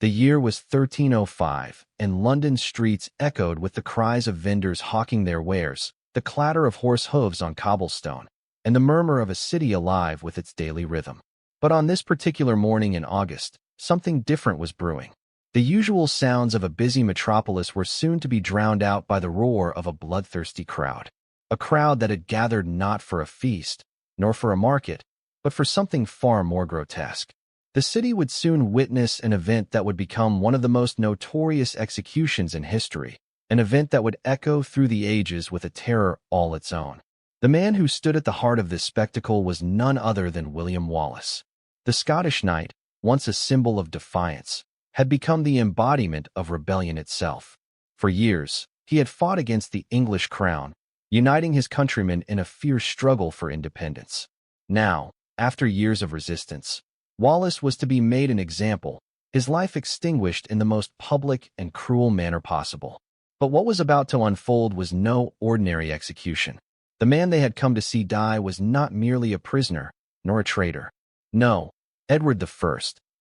The year was 1305, and London's streets echoed with the cries of vendors hawking their wares, the clatter of horse hooves on cobblestone, and the murmur of a city alive with its daily rhythm. But on this particular morning in August, something different was brewing. The usual sounds of a busy metropolis were soon to be drowned out by the roar of a bloodthirsty crowd. A crowd that had gathered not for a feast, nor for a market, but for something far more grotesque. The city would soon witness an event that would become one of the most notorious executions in history, an event that would echo through the ages with a terror all its own. The man who stood at the heart of this spectacle was none other than William Wallace. The Scottish knight, once a symbol of defiance, had become the embodiment of rebellion itself. For years, he had fought against the English crown, uniting his countrymen in a fierce struggle for independence. Now, after years of resistance, Wallace was to be made an example, his life extinguished in the most public and cruel manner possible. But what was about to unfold was no ordinary execution. The man they had come to see die was not merely a prisoner, nor a traitor. No, Edward I,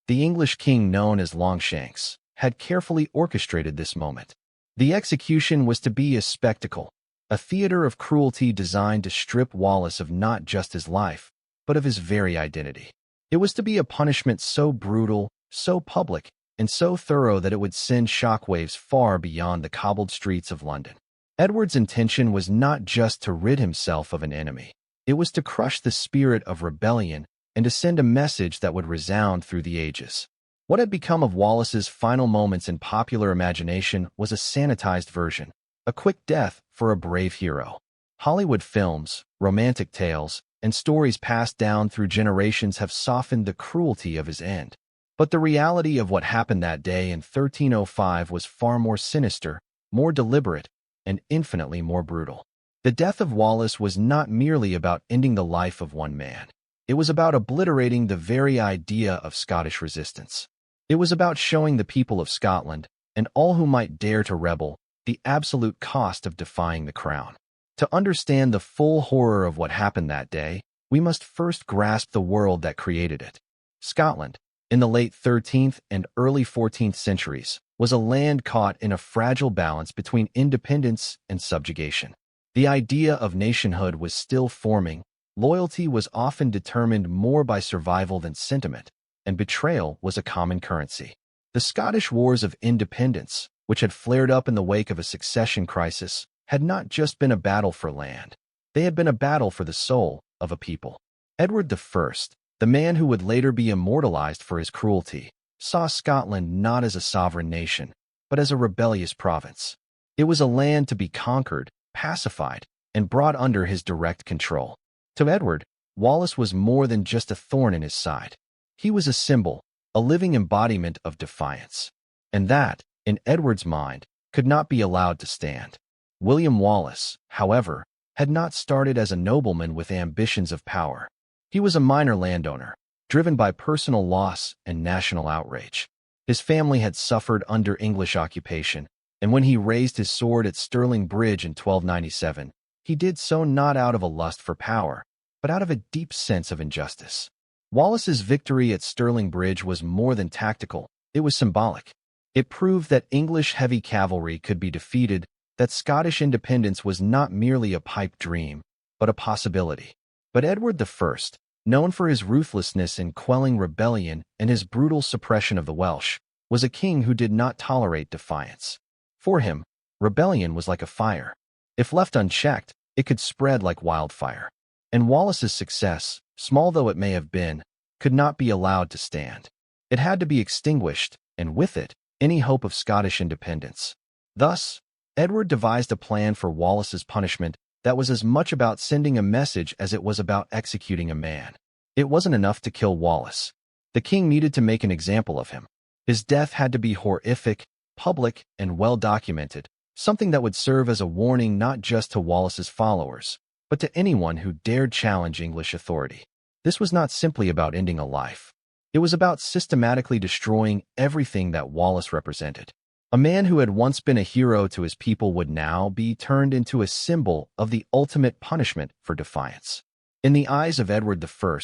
the English king known as Longshanks, had carefully orchestrated this moment. The execution was to be a spectacle, a theater of cruelty designed to strip Wallace of not just his life, but of his very identity. It was to be a punishment so brutal, so public, and so thorough that it would send shockwaves far beyond the cobbled streets of London. Edward's intention was not just to rid himself of an enemy. It was to crush the spirit of rebellion and to send a message that would resound through the ages. What had become of Wallace's final moments in popular imagination was a sanitized version, a quick death for a brave hero. Hollywood films, romantic tales, and stories passed down through generations have softened the cruelty of his end. But the reality of what happened that day in 1305 was far more sinister, more deliberate, and infinitely more brutal. The death of Wallace was not merely about ending the life of one man. It was about obliterating the very idea of Scottish resistance. It was about showing the people of Scotland, and all who might dare to rebel, the absolute cost of defying the crown. To understand the full horror of what happened that day, we must first grasp the world that created it. Scotland, in the late 13th and early 14th centuries, was a land caught in a fragile balance between independence and subjugation. The idea of nationhood was still forming, loyalty was often determined more by survival than sentiment, and betrayal was a common currency. The Scottish Wars of Independence, which had flared up in the wake of a succession crisis, had not just been a battle for land. They had been a battle for the soul of a people. Edward I, the man who would later be immortalized for his cruelty, saw Scotland not as a sovereign nation, but as a rebellious province. It was a land to be conquered, pacified, and brought under his direct control. To Edward, Wallace was more than just a thorn in his side. He was a symbol, a living embodiment of defiance. And that, in Edward's mind, could not be allowed to stand. William Wallace, however, had not started as a nobleman with ambitions of power. He was a minor landowner, driven by personal loss and national outrage. His family had suffered under English occupation, and when he raised his sword at Stirling Bridge in 1297, he did so not out of a lust for power, but out of a deep sense of injustice. Wallace's victory at Stirling Bridge was more than tactical, it was symbolic. It proved that English heavy cavalry could be defeated, that Scottish independence was not merely a pipe dream, but a possibility. But Edward I, known for his ruthlessness in quelling rebellion and his brutal suppression of the Welsh, was a king who did not tolerate defiance. For him, rebellion was like a fire. If left unchecked, it could spread like wildfire. And Wallace's success, small though it may have been, could not be allowed to stand. It had to be extinguished, and with it, any hope of Scottish independence. Thus, Edward devised a plan for Wallace's punishment that was as much about sending a message as it was about executing a man. It wasn't enough to kill Wallace. The king needed to make an example of him. His death had to be horrific, public, and well-documented, something that would serve as a warning not just to Wallace's followers, but to anyone who dared challenge English authority. This was not simply about ending a life. It was about systematically destroying everything that Wallace represented. A man who had once been a hero to his people would now be turned into a symbol of the ultimate punishment for defiance. In the eyes of Edward I,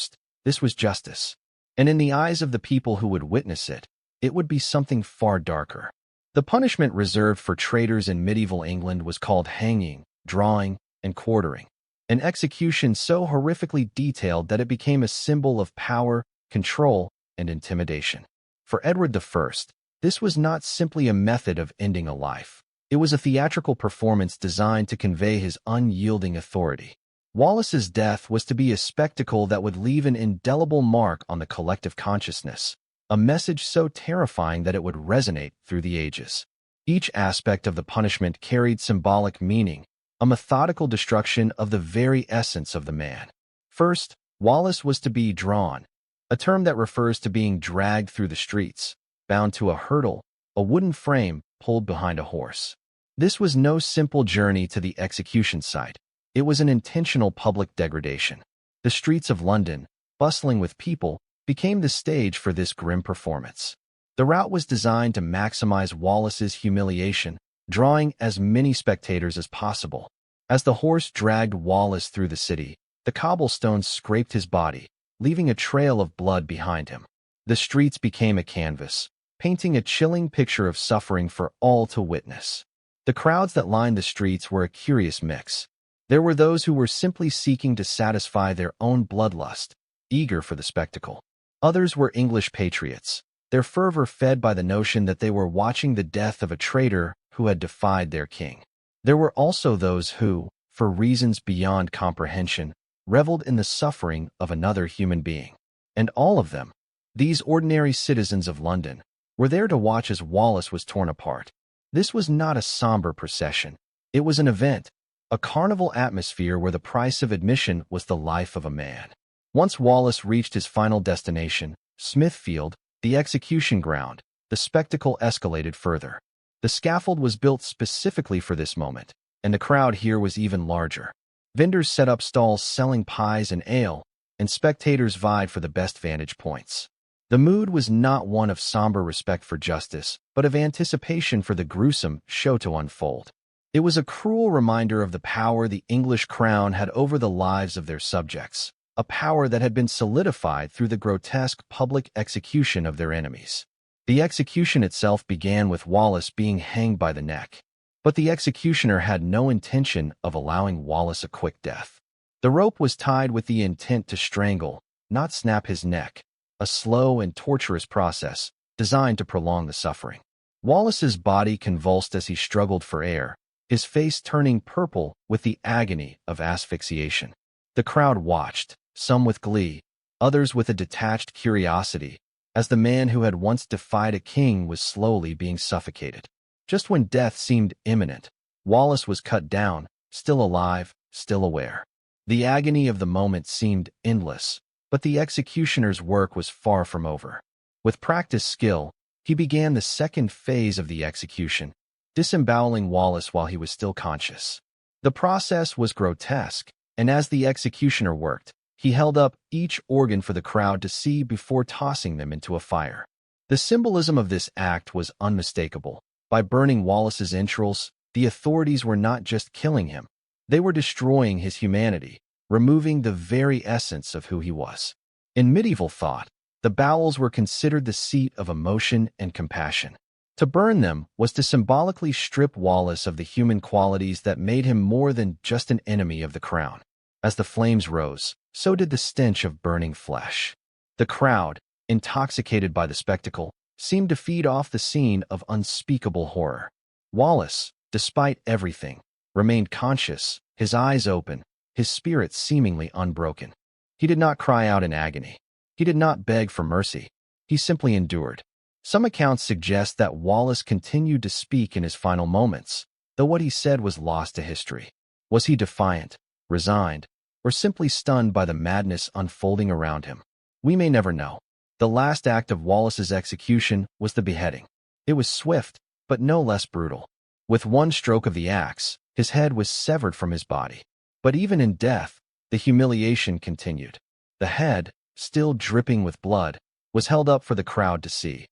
this was justice. And in the eyes of the people who would witness it, it would be something far darker. The punishment reserved for traitors in medieval England was called hanging, drawing, and quartering, an execution so horrifically detailed that it became a symbol of power, control, and intimidation. For Edward I, this was not simply a method of ending a life. It was a theatrical performance designed to convey his unyielding authority. Wallace's death was to be a spectacle that would leave an indelible mark on the collective consciousness, a message so terrifying that it would resonate through the ages. Each aspect of the punishment carried symbolic meaning, a methodical destruction of the very essence of the man. First, Wallace was to be drawn, a term that refers to being dragged through the streets, bound to a hurdle, a wooden frame pulled behind a horse. This was no simple journey to the execution site. It was an intentional public degradation. The streets of London, bustling with people, became the stage for this grim performance. The route was designed to maximize Wallace's humiliation, drawing as many spectators as possible. As the horse dragged Wallace through the city, the cobblestones scraped his body, leaving a trail of blood behind him. The streets became a canvas, painting a chilling picture of suffering for all to witness. The crowds that lined the streets were a curious mix. There were those who were simply seeking to satisfy their own bloodlust, eager for the spectacle. Others were English patriots, their fervor fed by the notion that they were watching the death of a traitor who had defied their king. There were also those who, for reasons beyond comprehension, reveled in the suffering of another human being. And all of them, these ordinary citizens of London, were there to watch as Wallace was torn apart. This was not a somber procession. It was an event, a carnival atmosphere where the price of admission was the life of a man. Once Wallace reached his final destination, Smithfield, the execution ground, the spectacle escalated further. The scaffold was built specifically for this moment, and the crowd here was even larger. Vendors set up stalls selling pies and ale, and spectators vied for the best vantage points. The mood was not one of somber respect for justice, but of anticipation for the gruesome show to unfold. It was a cruel reminder of the power the English crown had over the lives of their subjects, a power that had been solidified through the grotesque public execution of their enemies. The execution itself began with Wallace being hanged by the neck, but the executioner had no intention of allowing Wallace a quick death. The rope was tied with the intent to strangle, not snap his neck, a slow and torturous process designed to prolong the suffering. Wallace's body convulsed as he struggled for air, his face turning purple with the agony of asphyxiation. The crowd watched, some with glee, others with a detached curiosity, as the man who had once defied a king was slowly being suffocated. Just when death seemed imminent, Wallace was cut down, still alive, still aware. The agony of the moment seemed endless, but the executioner's work was far from over. With practiced skill, he began the second phase of the execution, disemboweling Wallace while he was still conscious. The process was grotesque, and as the executioner worked, he held up each organ for the crowd to see before tossing them into a fire. The symbolism of this act was unmistakable. By burning Wallace's entrails, the authorities were not just killing him, they were destroying his humanity, removing the very essence of who he was. In medieval thought, the bowels were considered the seat of emotion and compassion. To burn them was to symbolically strip Wallace of the human qualities that made him more than just an enemy of the crown. As the flames rose, so did the stench of burning flesh. The crowd, intoxicated by the spectacle, seemed to feed off the scene of unspeakable horror. Wallace, despite everything, remained conscious, his eyes open, his spirit seemingly unbroken. He did not cry out in agony. He did not beg for mercy. He simply endured. Some accounts suggest that Wallace continued to speak in his final moments, though what he said was lost to history. Was he defiant, resigned, or simply stunned by the madness unfolding around him? We may never know. The last act of Wallace's execution was the beheading. It was swift, but no less brutal. With one stroke of the axe, his head was severed from his body. But even in death, the humiliation continued. The head, still dripping with blood, was held up for the crowd to see.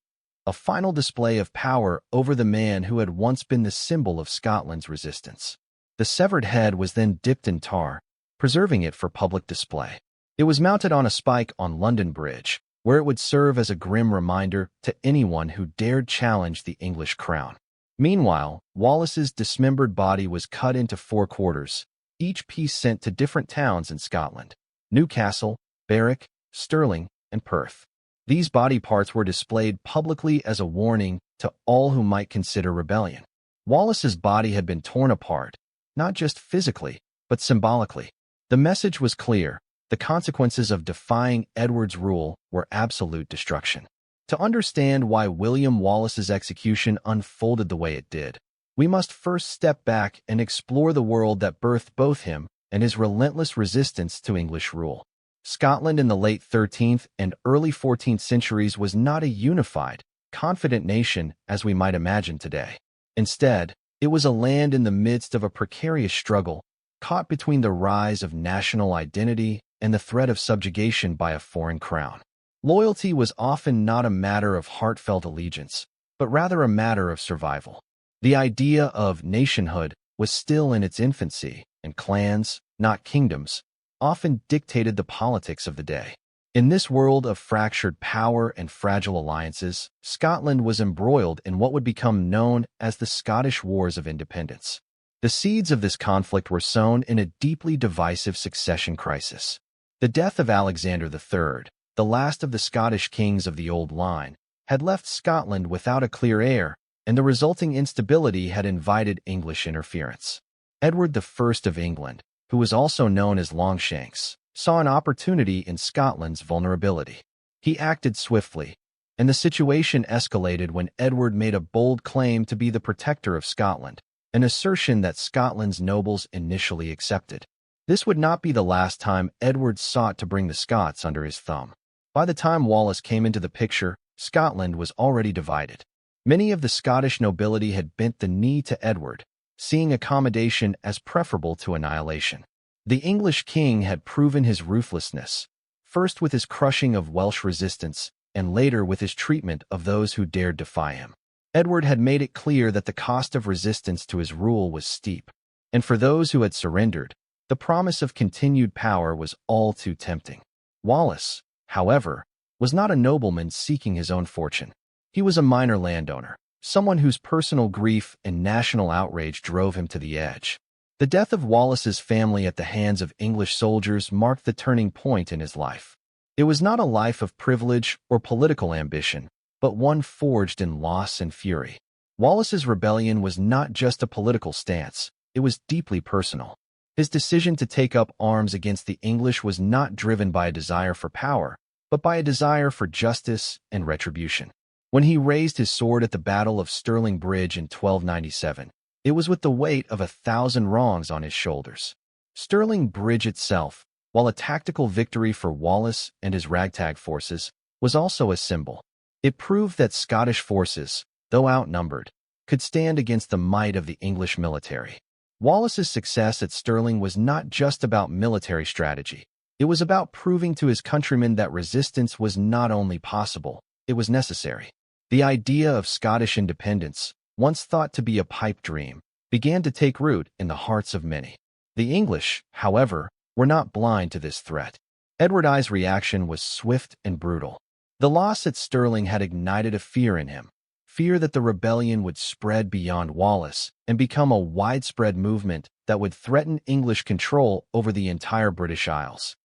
A final display of power over the man who had once been the symbol of Scotland's resistance. The severed head was then dipped in tar, preserving it for public display. It was mounted on a spike on London Bridge, where it would serve as a grim reminder to anyone who dared challenge the English crown. Meanwhile, Wallace's dismembered body was cut into 4 quarters, each piece sent to different towns in Scotland: Newcastle, Berwick, Stirling, and Perth. These body parts were displayed publicly as a warning to all who might consider rebellion. Wallace's body had been torn apart, not just physically, but symbolically. The message was clear: the consequences of defying Edward's rule were absolute destruction. To understand why William Wallace's execution unfolded the way it did, we must first step back and explore the world that birthed both him and his relentless resistance to English rule. Scotland in the late 13th and early 14th centuries was not a unified, confident nation as we might imagine today. Instead, it was a land in the midst of a precarious struggle, caught between the rise of national identity and the threat of subjugation by a foreign crown. Loyalty was often not a matter of heartfelt allegiance, but rather a matter of survival. The idea of nationhood was still in its infancy, and clans, not kingdoms, often dictated the politics of the day. In this world of fractured power and fragile alliances, Scotland was embroiled in what would become known as the Scottish Wars of Independence. The seeds of this conflict were sown in a deeply divisive succession crisis. The death of Alexander III, the last of the Scottish kings of the old line, had left Scotland without a clear heir, and the resulting instability had invited English interference. Edward I of England, who was also known as Longshanks, saw an opportunity in Scotland's vulnerability. He acted swiftly, and the situation escalated when Edward made a bold claim to be the protector of Scotland, an assertion that Scotland's nobles initially accepted. This would not be the last time Edward sought to bring the Scots under his thumb. By the time Wallace came into the picture, Scotland was already divided. Many of the Scottish nobility had bent the knee to Edward, seeing accommodation as preferable to annihilation. The English king had proven his ruthlessness, first with his crushing of Welsh resistance, and later with his treatment of those who dared defy him. Edward had made it clear that the cost of resistance to his rule was steep, and for those who had surrendered, the promise of continued power was all too tempting. Wallace, however, was not a nobleman seeking his own fortune. He was a minor landowner, someone whose personal grief and national outrage drove him to the edge. The death of Wallace's family at the hands of English soldiers marked the turning point in his life. It was not a life of privilege or political ambition, but one forged in loss and fury. Wallace's rebellion was not just a political stance, it was deeply personal. His decision to take up arms against the English was not driven by a desire for power, but by a desire for justice and retribution. When he raised his sword at the Battle of Stirling Bridge in 1297, it was with the weight of 1,000 wrongs on his shoulders. Stirling Bridge itself, while a tactical victory for Wallace and his ragtag forces, was also a symbol. It proved that Scottish forces, though outnumbered, could stand against the might of the English military. Wallace's success at Stirling was not just about military strategy. It was about proving to his countrymen that resistance was not only possible, it was necessary. The idea of Scottish independence, once thought to be a pipe dream, began to take root in the hearts of many. The English, however, were not blind to this threat. Edward I's reaction was swift and brutal. The loss at Stirling had ignited a fear in him, fear that the rebellion would spread beyond Wallace and become a widespread movement that would threaten English control over the entire British Isles.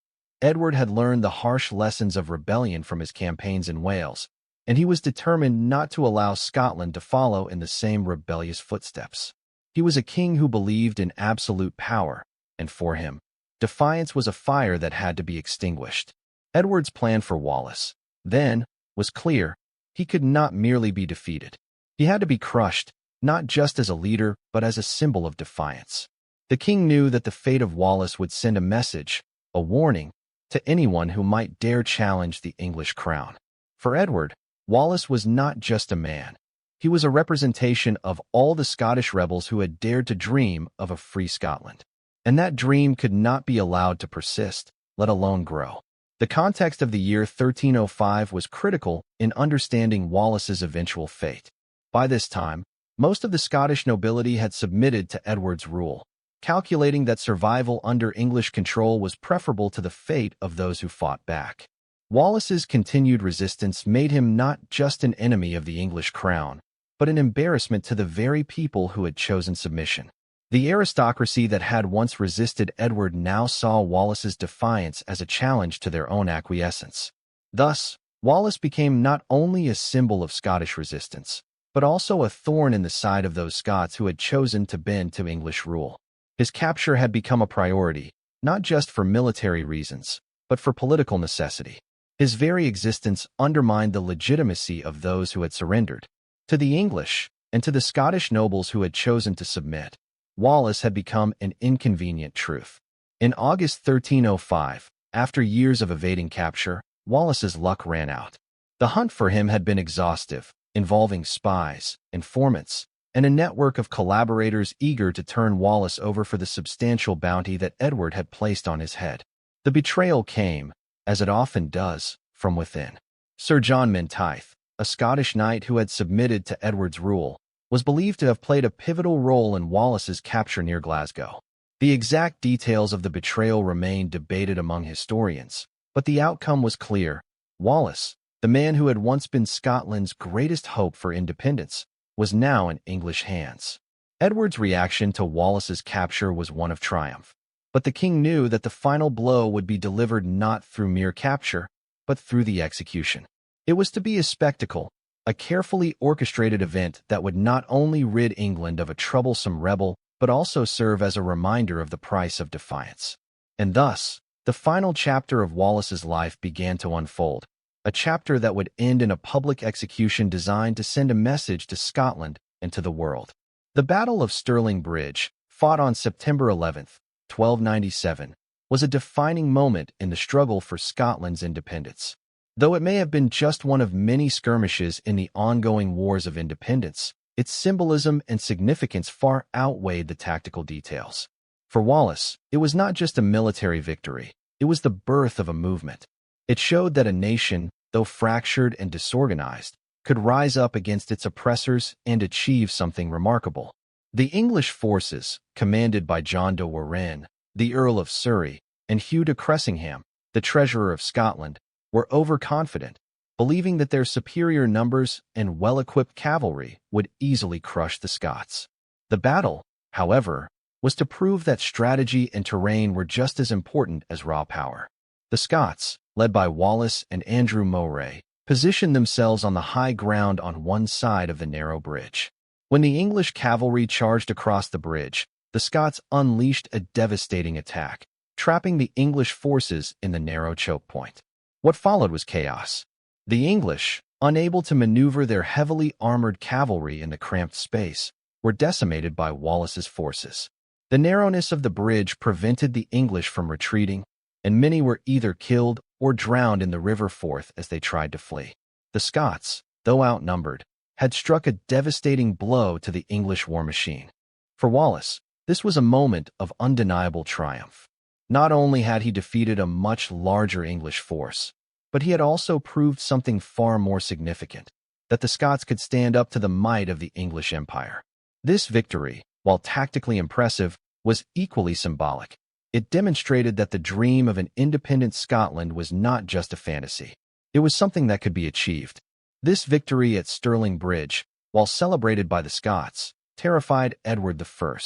Edward had learned the harsh lessons of rebellion from his campaigns in Wales, and he was determined not to allow Scotland to follow in the same rebellious footsteps. He was a king who believed in absolute power, and for him, defiance was a fire that had to be extinguished. Edward's plan for Wallace, then, was clear. He could not merely be defeated. He had to be crushed, not just as a leader, but as a symbol of defiance. The king knew that the fate of Wallace would send a message, a warning, to anyone who might dare challenge the English crown. For Edward, Wallace was not just a man. He was a representation of all the Scottish rebels who had dared to dream of a free Scotland. And that dream could not be allowed to persist, let alone grow. The context of the year 1305 was critical in understanding Wallace's eventual fate. By this time, most of the Scottish nobility had submitted to Edward's rule, calculating that survival under English control was preferable to the fate of those who fought back. Wallace's continued resistance made him not just an enemy of the English crown, but an embarrassment to the very people who had chosen submission. The aristocracy that had once resisted Edward now saw Wallace's defiance as a challenge to their own acquiescence. Thus, Wallace became not only a symbol of Scottish resistance, but also a thorn in the side of those Scots who had chosen to bend to English rule. His capture had become a priority, not just for military reasons, but for political necessity. His very existence undermined the legitimacy of those who had surrendered. To the English, and to the Scottish nobles who had chosen to submit, Wallace had become an inconvenient truth. In August 1305, after years of evading capture, Wallace's luck ran out. The hunt for him had been exhaustive, involving spies, informants, and a network of collaborators eager to turn Wallace over for the substantial bounty that Edward had placed on his head. The betrayal came, as it often does, from within. Sir John Menteith, a Scottish knight who had submitted to Edward's rule, was believed to have played a pivotal role in Wallace's capture near Glasgow. The exact details of the betrayal remain debated among historians, but the outcome was clear. Wallace, the man who had once been Scotland's greatest hope for independence, was now in English hands. Edward's reaction to Wallace's capture was one of triumph, but the king knew that the final blow would be delivered not through mere capture, but through the execution. It was to be a spectacle, a carefully orchestrated event that would not only rid England of a troublesome rebel, but also serve as a reminder of the price of defiance. And thus, the final chapter of Wallace's life began to unfold, a chapter that would end in a public execution designed to send a message to Scotland and to the world. The Battle of Stirling Bridge, fought on September 11, 1297, was a defining moment in the struggle for Scotland's independence. Though it may have been just one of many skirmishes in the ongoing wars of independence, its symbolism and significance far outweighed the tactical details. For Wallace, it was not just a military victory, it was the birth of a movement. It showed that a nation, though fractured and disorganized, could rise up against its oppressors and achieve something remarkable. The English forces, commanded by John de Warenne, the Earl of Surrey, and Hugh de Cressingham, the Treasurer of Scotland, were overconfident, believing that their superior numbers and well-equipped cavalry would easily crush the Scots. The battle, however, was to prove that strategy and terrain were just as important as raw power. The Scots, led by Wallace and Andrew Moray, positioned themselves on the high ground on one side of the narrow bridge. When the English cavalry charged across the bridge, the Scots unleashed a devastating attack, trapping the English forces in the narrow choke point. What followed was chaos. The English, unable to maneuver their heavily armored cavalry in the cramped space, were decimated by Wallace's forces. The narrowness of the bridge prevented the English from retreating, and many were either killed or drowned in the river Forth as they tried to flee. The Scots, though outnumbered, had struck a devastating blow to the English war machine. For Wallace, this was a moment of undeniable triumph. Not only had he defeated a much larger English force, but he had also proved something far more significant, that the Scots could stand up to the might of the English Empire. This victory, while tactically impressive, was equally symbolic. It demonstrated that the dream of an independent Scotland was not just a fantasy. It was something that could be achieved. This victory at Stirling Bridge, while celebrated by the Scots, terrified Edward I.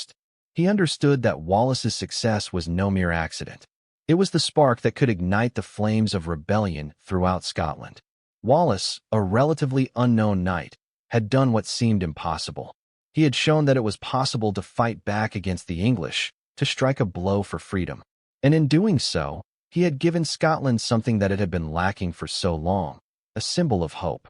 He understood that Wallace's success was no mere accident. It was the spark that could ignite the flames of rebellion throughout Scotland. Wallace, a relatively unknown knight, had done what seemed impossible. He had shown that it was possible to fight back against the English, to strike a blow for freedom. And in doing so, he had given Scotland something that it had been lacking for so long, a symbol of hope.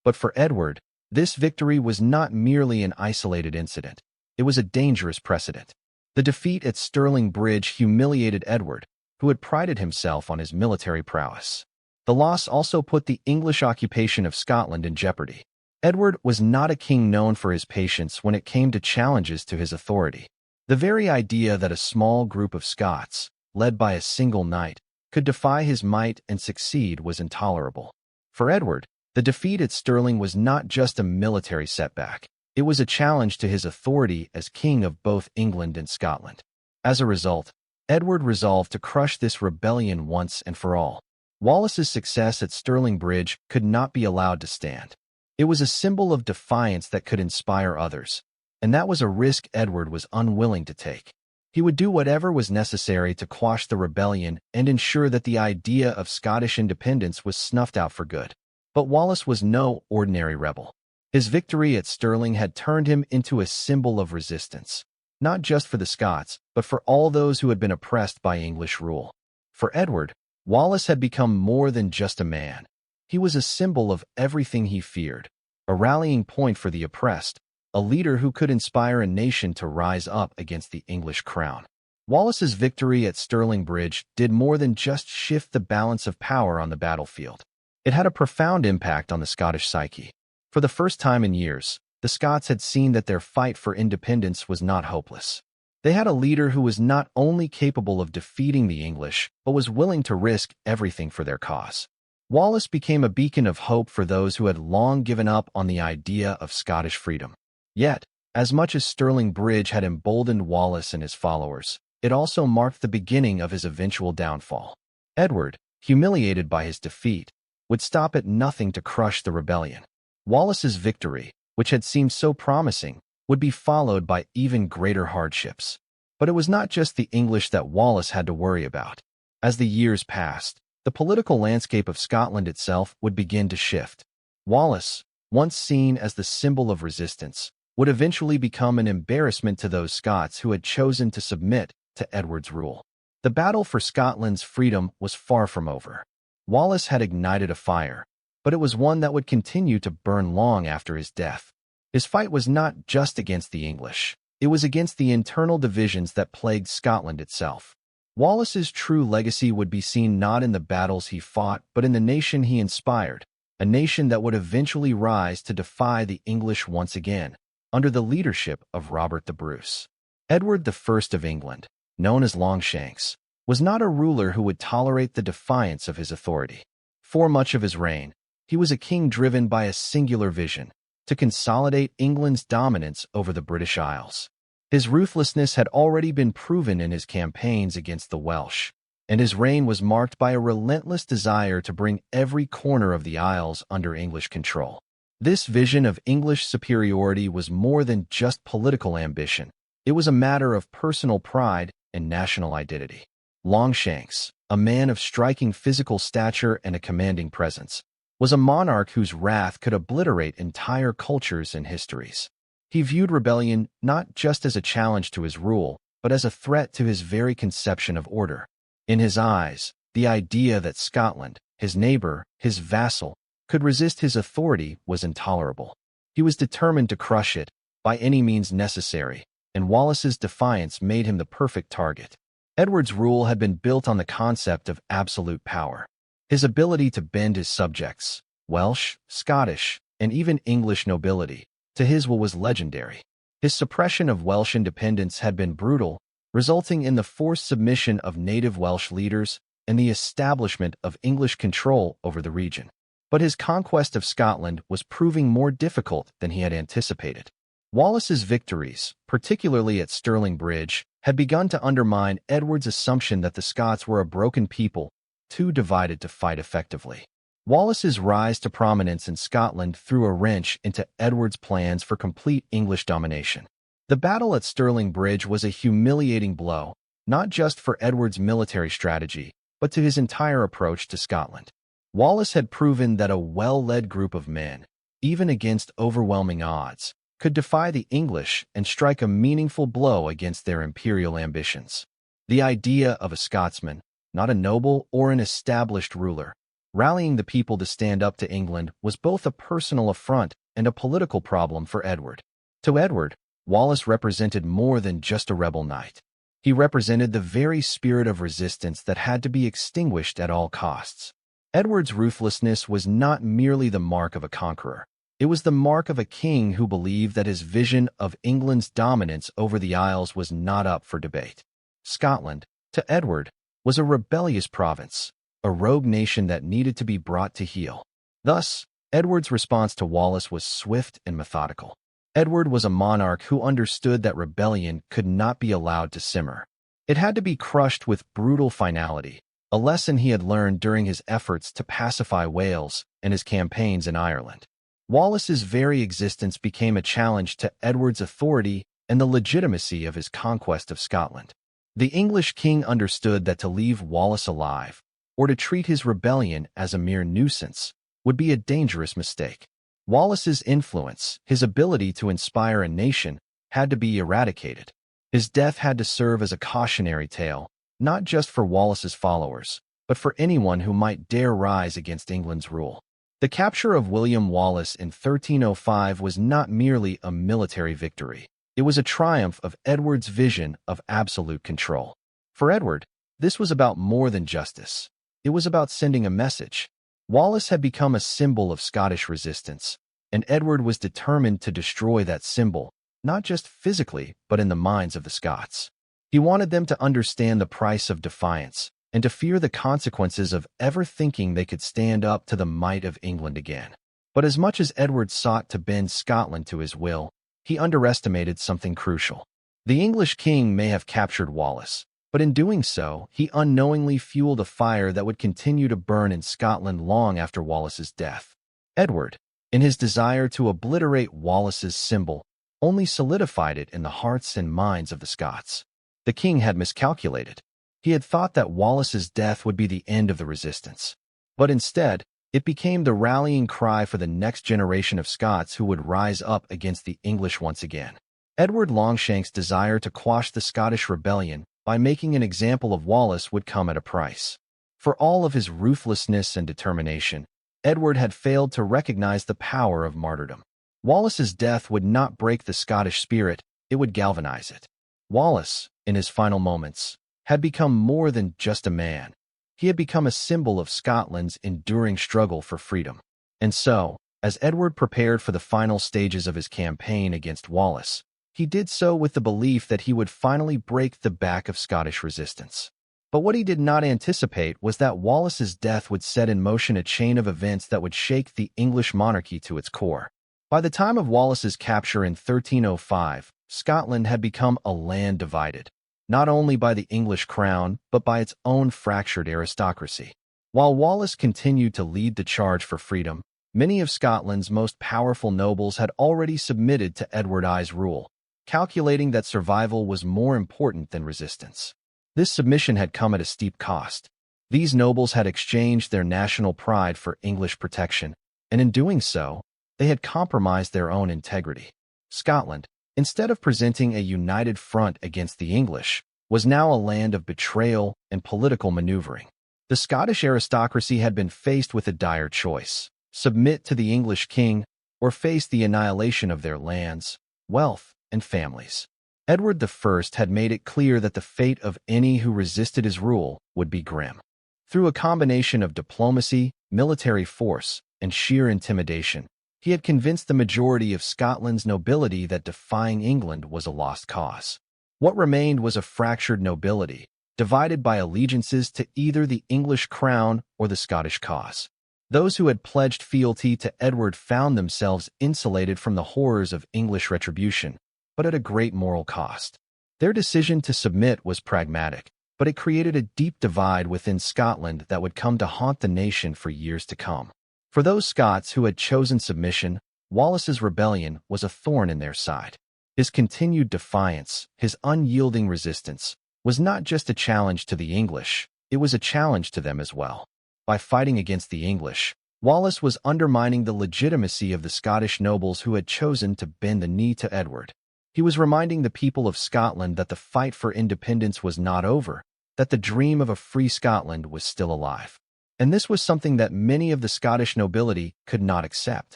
But for Edward, this victory was not merely an isolated incident. It was a dangerous precedent. The defeat at Stirling Bridge humiliated Edward, who had prided himself on his military prowess. The loss also put the English occupation of Scotland in jeopardy. Edward was not a king known for his patience when it came to challenges to his authority. The very idea that a small group of Scots, led by a single knight, could defy his might and succeed was intolerable. For Edward, the defeat at Stirling was not just a military setback. It was a challenge to his authority as king of both England and Scotland. As a result, Edward resolved to crush this rebellion once and for all. Wallace's success at Stirling Bridge could not be allowed to stand. It was a symbol of defiance that could inspire others, and that was a risk Edward was unwilling to take. He would do whatever was necessary to quash the rebellion and ensure that the idea of Scottish independence was snuffed out for good. But Wallace was no ordinary rebel. His victory at Stirling had turned him into a symbol of resistance, not just for the Scots, but for all those who had been oppressed by English rule. For Edward, Wallace had become more than just a man. He was a symbol of everything he feared, a rallying point for the oppressed, a leader who could inspire a nation to rise up against the English crown. Wallace's victory at Stirling Bridge did more than just shift the balance of power on the battlefield. It had a profound impact on the Scottish psyche. For the first time in years, the Scots had seen that their fight for independence was not hopeless. They had a leader who was not only capable of defeating the English, but was willing to risk everything for their cause. Wallace became a beacon of hope for those who had long given up on the idea of Scottish freedom. Yet, as much as Stirling Bridge had emboldened Wallace and his followers, it also marked the beginning of his eventual downfall. Edward, humiliated by his defeat, would stop at nothing to crush the rebellion. Wallace's victory, which had seemed so promising, would be followed by even greater hardships. But it was not just the English that Wallace had to worry about. As the years passed, the political landscape of Scotland itself would begin to shift. Wallace, once seen as the symbol of resistance, would eventually become an embarrassment to those Scots who had chosen to submit to Edward's rule. The battle for Scotland's freedom was far from over. Wallace had ignited a fire, but it was one that would continue to burn long after his death. His fight was not just against the English. It was against the internal divisions that plagued Scotland itself. Wallace's true legacy would be seen not in the battles he fought, but in the nation he inspired, a nation that would eventually rise to defy the English once again, under the leadership of Robert the Bruce. Edward I of England, known as Longshanks, was not a ruler who would tolerate the defiance of his authority. For much of his reign, he was a king driven by a singular vision: to consolidate England's dominance over the British Isles. His ruthlessness had already been proven in his campaigns against the Welsh, and his reign was marked by a relentless desire to bring every corner of the Isles under English control. This vision of English superiority was more than just political ambition. It was a matter of personal pride and national identity. Longshanks, a man of striking physical stature and a commanding presence, was a monarch whose wrath could obliterate entire cultures and histories. He viewed rebellion not just as a challenge to his rule, but as a threat to his very conception of order. In his eyes, the idea that Scotland, his neighbor, his vassal, could resist his authority was intolerable. He was determined to crush it by any means necessary, and Wallace's defiance made him the perfect target. Edward's rule had been built on the concept of absolute power. His ability to bend his subjects, Welsh, Scottish, and even English nobility, to his will was legendary. His suppression of Welsh independence had been brutal, resulting in the forced submission of native Welsh leaders and the establishment of English control over the region. But his conquest of Scotland was proving more difficult than he had anticipated. Wallace's victories, particularly at Stirling Bridge, had begun to undermine Edward's assumption that the Scots were a broken people, too divided to fight effectively. Wallace's rise to prominence in Scotland threw a wrench into Edward's plans for complete English domination. The battle at Stirling Bridge was a humiliating blow, not just for Edward's military strategy, but to his entire approach to Scotland. Wallace had proven that a well-led group of men, even against overwhelming odds, could defy the English and strike a meaningful blow against their imperial ambitions. The idea of a Scotsman, not a noble or an established ruler, rallying the people to stand up to England was both a personal affront and a political problem for Edward. To Edward, Wallace represented more than just a rebel knight. He represented the very spirit of resistance that had to be extinguished at all costs. Edward's ruthlessness was not merely the mark of a conqueror. It was the mark of a king who believed that his vision of England's dominance over the Isles was not up for debate. Scotland, to Edward, was a rebellious province, a rogue nation that needed to be brought to heel. Thus, Edward's response to Wallace was swift and methodical. Edward was a monarch who understood that rebellion could not be allowed to simmer. It had to be crushed with brutal finality, a lesson he had learned during his efforts to pacify Wales and his campaigns in Ireland. Wallace's very existence became a challenge to Edward's authority and the legitimacy of his conquest of Scotland. The English king understood that to leave Wallace alive, or to treat his rebellion as a mere nuisance, would be a dangerous mistake. Wallace's influence, his ability to inspire a nation, had to be eradicated. His death had to serve as a cautionary tale, not just for Wallace's followers, but for anyone who might dare rise against England's rule. The capture of William Wallace in 1305 was not merely a military victory. It was a triumph of Edward's vision of absolute control. For Edward, this was about more than justice. It was about sending a message. Wallace had become a symbol of Scottish resistance, and Edward was determined to destroy that symbol, not just physically, but in the minds of the Scots. He wanted them to understand the price of defiance and to fear the consequences of ever thinking they could stand up to the might of England again. But as much as Edward sought to bend Scotland to his will, he underestimated something crucial. The English king may have captured Wallace, but in doing so, he unknowingly fueled a fire that would continue to burn in Scotland long after Wallace's death. Edward, in his desire to obliterate Wallace's symbol, only solidified it in the hearts and minds of the Scots. The king had miscalculated. He had thought that Wallace's death would be the end of the resistance. But instead, it became the rallying cry for the next generation of Scots who would rise up against the English once again. Edward Longshank's desire to quash the Scottish rebellion by making an example of Wallace would come at a price. For all of his ruthlessness and determination, Edward had failed to recognize the power of martyrdom. Wallace's death would not break the Scottish spirit, it would galvanize it. Wallace, in his final moments, had become more than just a man. He had become a symbol of Scotland's enduring struggle for freedom. And so, as Edward prepared for the final stages of his campaign against Wallace, he did so with the belief that he would finally break the back of Scottish resistance. But what he did not anticipate was that Wallace's death would set in motion a chain of events that would shake the English monarchy to its core. By the time of Wallace's capture in 1305, Scotland had become a land divided, not only by the English crown, but by its own fractured aristocracy. While Wallace continued to lead the charge for freedom, many of Scotland's most powerful nobles had already submitted to Edward I's rule, calculating that survival was more important than resistance. This submission had come at a steep cost. These nobles had exchanged their national pride for English protection, and in doing so, they had compromised their own integrity. Scotland, instead of presenting a united front against the English, was now a land of betrayal and political maneuvering. The Scottish aristocracy had been faced with a dire choice: submit to the English king or face the annihilation of their lands, wealth, and families. Edward I had made it clear that the fate of any who resisted his rule would be grim. Through a combination of diplomacy, military force, and sheer intimidation, he had convinced the majority of Scotland's nobility that defying England was a lost cause. What remained was a fractured nobility, divided by allegiances to either the English crown or the Scottish cause. Those who had pledged fealty to Edward found themselves insulated from the horrors of English retribution, but at a great moral cost. Their decision to submit was pragmatic, but it created a deep divide within Scotland that would come to haunt the nation for years to come. For those Scots who had chosen submission, Wallace's rebellion was a thorn in their side. His continued defiance, his unyielding resistance, was not just a challenge to the English, it was a challenge to them as well. By fighting against the English, Wallace was undermining the legitimacy of the Scottish nobles who had chosen to bend the knee to Edward. He was reminding the people of Scotland that the fight for independence was not over, that the dream of a free Scotland was still alive. And this was something that many of the Scottish nobility could not accept.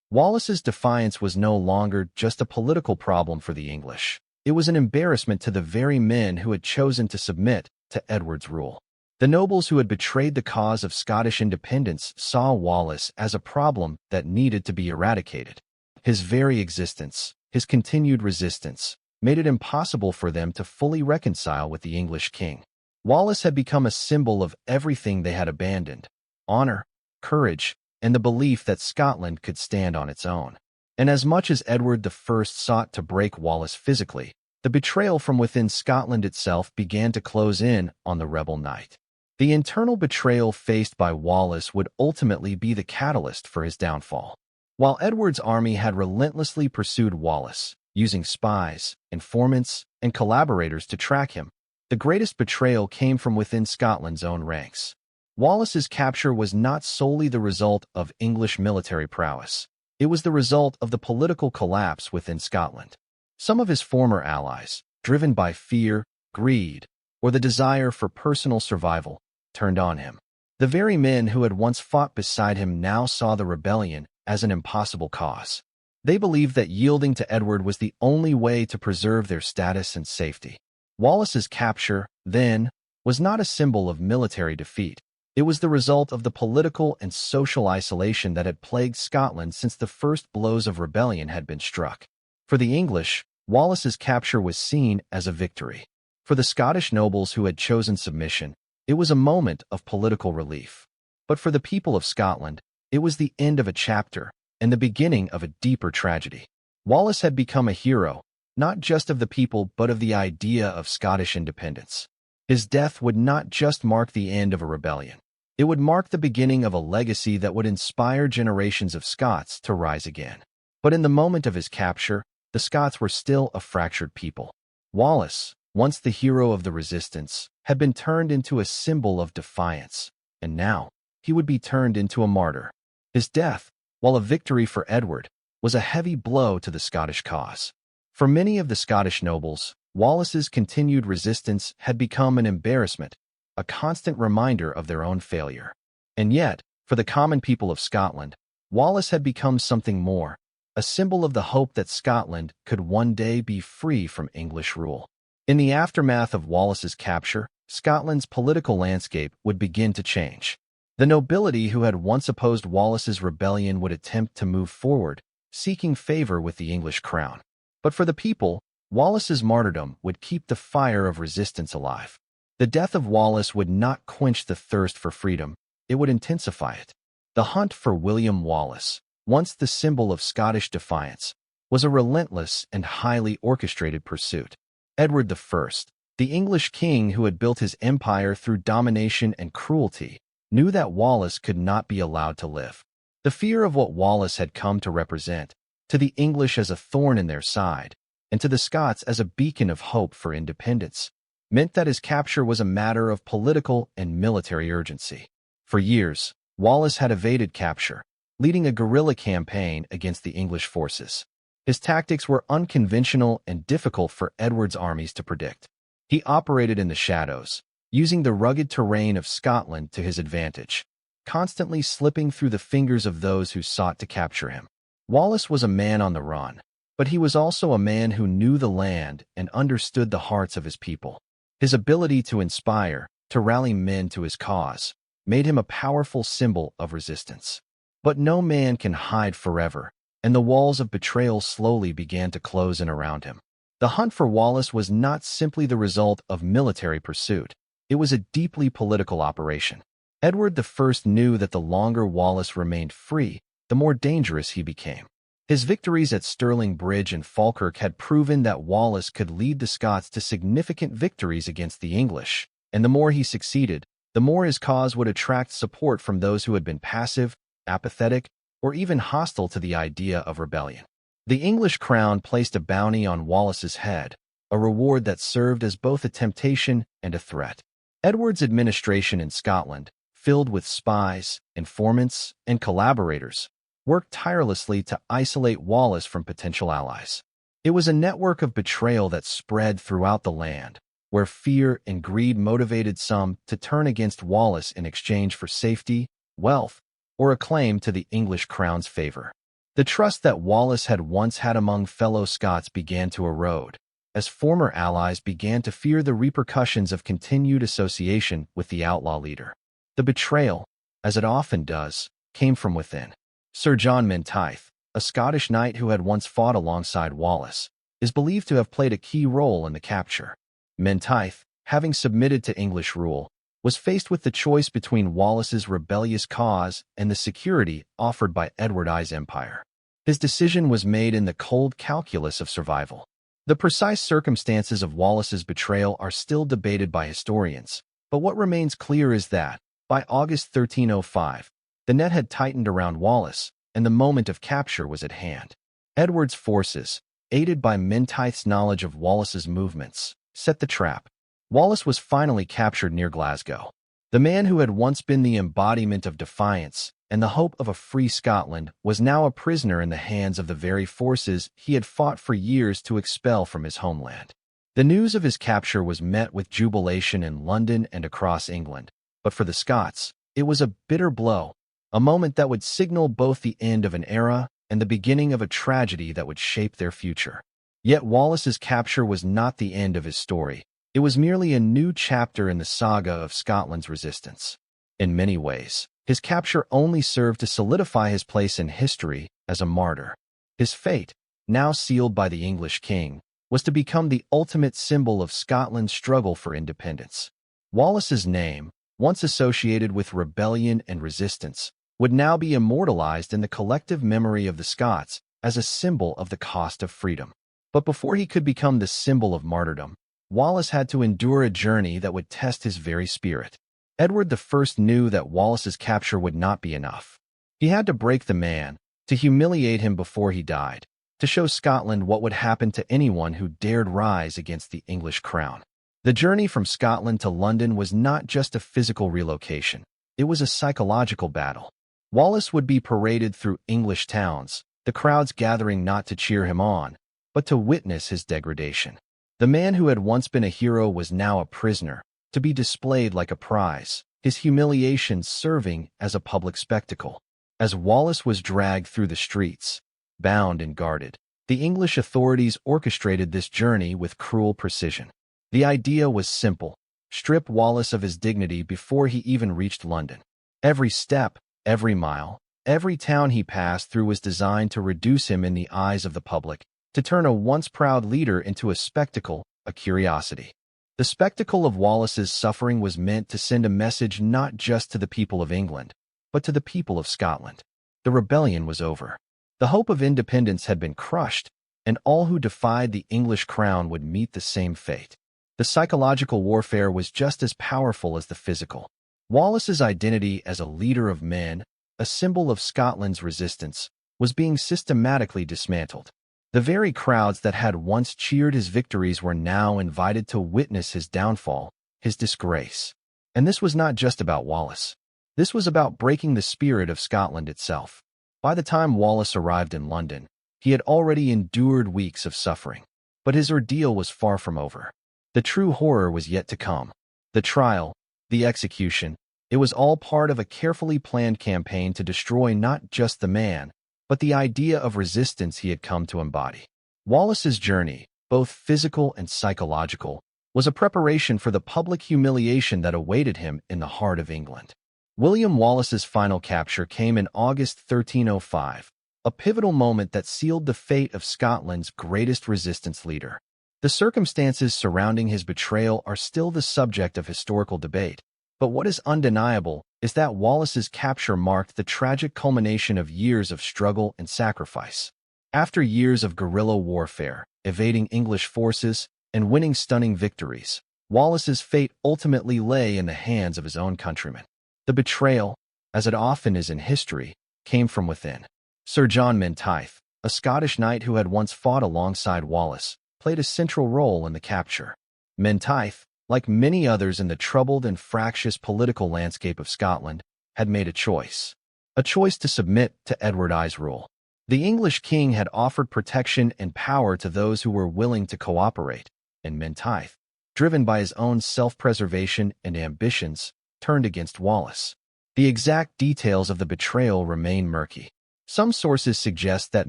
Wallace's defiance was no longer just a political problem for the English. It was an embarrassment to the very men who had chosen to submit to Edward's rule. The nobles who had betrayed the cause of Scottish independence saw Wallace as a problem that needed to be eradicated. His very existence, his continued resistance, made it impossible for them to fully reconcile with the English king. Wallace had become a symbol of everything they had abandoned: honor, courage, and the belief that Scotland could stand on its own. And as much as Edward I sought to break Wallace physically, the betrayal from within Scotland itself began to close in on the rebel knight. The internal betrayal faced by Wallace would ultimately be the catalyst for his downfall. While Edward's army had relentlessly pursued Wallace, using spies, informants, and collaborators to track him, the greatest betrayal came from within Scotland's own ranks. Wallace's capture was not solely the result of English military prowess. It was the result of the political collapse within Scotland. Some of his former allies, driven by fear, greed, or the desire for personal survival, turned on him. The very men who had once fought beside him now saw the rebellion as an impossible cause. They believed that yielding to Edward was the only way to preserve their status and safety. Wallace's capture, then, was not a symbol of military defeat. It was the result of the political and social isolation that had plagued Scotland since the first blows of rebellion had been struck. For the English, Wallace's capture was seen as a victory. For the Scottish nobles who had chosen submission, it was a moment of political relief. But for the people of Scotland, it was the end of a chapter and the beginning of a deeper tragedy. Wallace had become a hero, not just of the people but of the idea of Scottish independence. His death would not just mark the end of a rebellion. It would mark the beginning of a legacy that would inspire generations of Scots to rise again. But in the moment of his capture, the Scots were still a fractured people. Wallace, once the hero of the resistance, had been turned into a symbol of defiance, and now he would be turned into a martyr. His death, while a victory for Edward, was a heavy blow to the Scottish cause. For many of the Scottish nobles, Wallace's continued resistance had become an embarrassment, a constant reminder of their own failure. And yet, for the common people of Scotland, Wallace had become something more, a symbol of the hope that Scotland could one day be free from English rule. In the aftermath of Wallace's capture, Scotland's political landscape would begin to change. The nobility who had once opposed Wallace's rebellion would attempt to move forward, seeking favor with the English crown. But for the people, Wallace's martyrdom would keep the fire of resistance alive. The death of Wallace would not quench the thirst for freedom, it would intensify it. The hunt for William Wallace, once the symbol of Scottish defiance, was a relentless and highly orchestrated pursuit. Edward I, the English king who had built his empire through domination and cruelty, knew that Wallace could not be allowed to live. The fear of what Wallace had come to represent, to the English as a thorn in their side, and to the Scots as a beacon of hope for independence, meant that his capture was a matter of political and military urgency. For years, Wallace had evaded capture, leading a guerrilla campaign against the English forces. His tactics were unconventional and difficult for Edward's armies to predict. He operated in the shadows, using the rugged terrain of Scotland to his advantage, constantly slipping through the fingers of those who sought to capture him. Wallace was a man on the run, but he was also a man who knew the land and understood the hearts of his people. His ability to inspire, to rally men to his cause, made him a powerful symbol of resistance. But no man can hide forever, and the walls of betrayal slowly began to close in around him. The hunt for Wallace was not simply the result of military pursuit. It was a deeply political operation. Edward I knew that the longer Wallace remained free, the more dangerous he became. His victories at Stirling Bridge and Falkirk had proven that Wallace could lead the Scots to significant victories against the English, and the more he succeeded, the more his cause would attract support from those who had been passive, apathetic, or even hostile to the idea of rebellion. The English crown placed a bounty on Wallace's head, a reward that served as both a temptation and a threat. Edward's administration in Scotland, filled with spies, informants, and collaborators, worked tirelessly to isolate Wallace from potential allies. It was a network of betrayal that spread throughout the land, where fear and greed motivated some to turn against Wallace in exchange for safety, wealth, or a claim to the English crown's favor. The trust that Wallace had once had among fellow Scots began to erode, as former allies began to fear the repercussions of continued association with the outlaw leader. The betrayal, as it often does, came from within. Sir John Menteith, a Scottish knight who had once fought alongside Wallace, is believed to have played a key role in the capture. Menteith, having submitted to English rule, was faced with the choice between Wallace's rebellious cause and the security offered by Edward I's empire. His decision was made in the cold calculus of survival. The precise circumstances of Wallace's betrayal are still debated by historians, But what remains clear is that, by August 1305, the net had tightened around Wallace, and the moment of capture was at hand. Edward's forces, aided by Menteith's knowledge of Wallace's movements, set the trap. Wallace was finally captured near Glasgow. The man who had once been the embodiment of defiance and the hope of a free Scotland was now a prisoner in the hands of the very forces he had fought for years to expel from his homeland. The news of his capture was met with jubilation in London and across England, but for the Scots, it was a bitter blow, a moment that would signal both the end of an era and the beginning of a tragedy that would shape their future. Yet Wallace's capture was not the end of his story. It was merely a new chapter in the saga of Scotland's resistance. In many ways, his capture only served to solidify his place in history as a martyr. His fate, now sealed by the English king, was to become the ultimate symbol of Scotland's struggle for independence. Wallace's name, once associated with rebellion and resistance, would now be immortalized in the collective memory of the Scots as a symbol of the cost of freedom. But before he could become the symbol of martyrdom, Wallace had to endure a journey that would test his very spirit. Edward I knew that Wallace's capture would not be enough. He had to break the man, to humiliate him before he died, to show Scotland what would happen to anyone who dared rise against the English crown. The journey from Scotland to London was not just a physical relocation. It was a psychological battle. Wallace would be paraded through English towns, the crowds gathering not to cheer him on, but to witness his degradation. The man who had once been a hero was now a prisoner, to be displayed like a prize, his humiliation serving as a public spectacle. As Wallace was dragged through the streets, bound and guarded, the English authorities orchestrated this journey with cruel precision. The idea was simple: strip Wallace of his dignity before he even reached London. Every step, every mile, every town he passed through was designed to reduce him in the eyes of the public, to turn a once proud leader into a spectacle, a curiosity. The spectacle of Wallace's suffering was meant to send a message not just to the people of England, but to the people of Scotland. The rebellion was over. The hope of independence had been crushed, and all who defied the English crown would meet the same fate. The psychological warfare was just as powerful as the physical. Wallace's identity as a leader of men, a symbol of Scotland's resistance, was being systematically dismantled. The very crowds that had once cheered his victories were now invited to witness his downfall, his disgrace. And this was not just about Wallace. This was about breaking the spirit of Scotland itself. By the time Wallace arrived in London, he had already endured weeks of suffering. But his ordeal was far from over. The true horror was yet to come. The trial, the execution, it was all part of a carefully planned campaign to destroy not just the man, but the idea of resistance he had come to embody. Wallace's journey, both physical and psychological, was a preparation for the public humiliation that awaited him in the heart of England. William Wallace's final capture came in August 1305, a pivotal moment that sealed the fate of Scotland's greatest resistance leader. The circumstances surrounding his betrayal are still the subject of historical debate, but what is undeniable is that Wallace's capture marked the tragic culmination of years of struggle and sacrifice. After years of guerrilla warfare, evading English forces, and winning stunning victories, Wallace's fate ultimately lay in the hands of his own countrymen. The betrayal, as it often is in history, came from within. Sir John Menteith, a Scottish knight who had once fought alongside Wallace, played a central role in the capture. Menteith, like many others in the troubled and fractious political landscape of Scotland, had made a choice to submit to Edward I's rule. The English king had offered protection and power to those who were willing to cooperate, and Menteith, driven by his own self-preservation and ambitions, turned against Wallace. The exact details of the betrayal remain murky. Some sources suggest that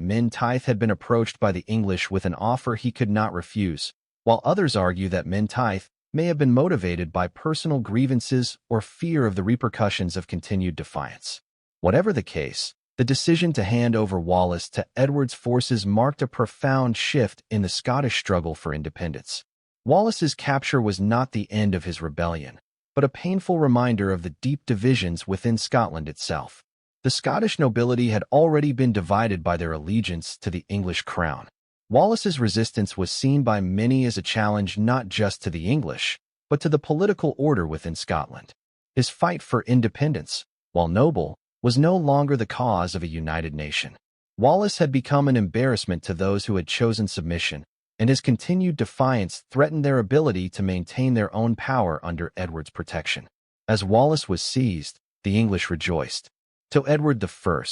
Menteith had been approached by the English with an offer he could not refuse, while others argue that Menteith may have been motivated by personal grievances or fear of the repercussions of continued defiance. Whatever the case, the decision to hand over Wallace to Edward's forces marked a profound shift in the Scottish struggle for independence. Wallace's capture was not the end of his rebellion, but a painful reminder of the deep divisions within Scotland itself. The Scottish nobility had already been divided by their allegiance to the English crown. Wallace's resistance was seen by many as a challenge not just to the English, but to the political order within Scotland. His fight for independence, while noble, was no longer the cause of a united nation. Wallace had become an embarrassment to those who had chosen submission, and his continued defiance threatened their ability to maintain their own power under Edward's protection. As Wallace was seized, the English rejoiced. To Edward I,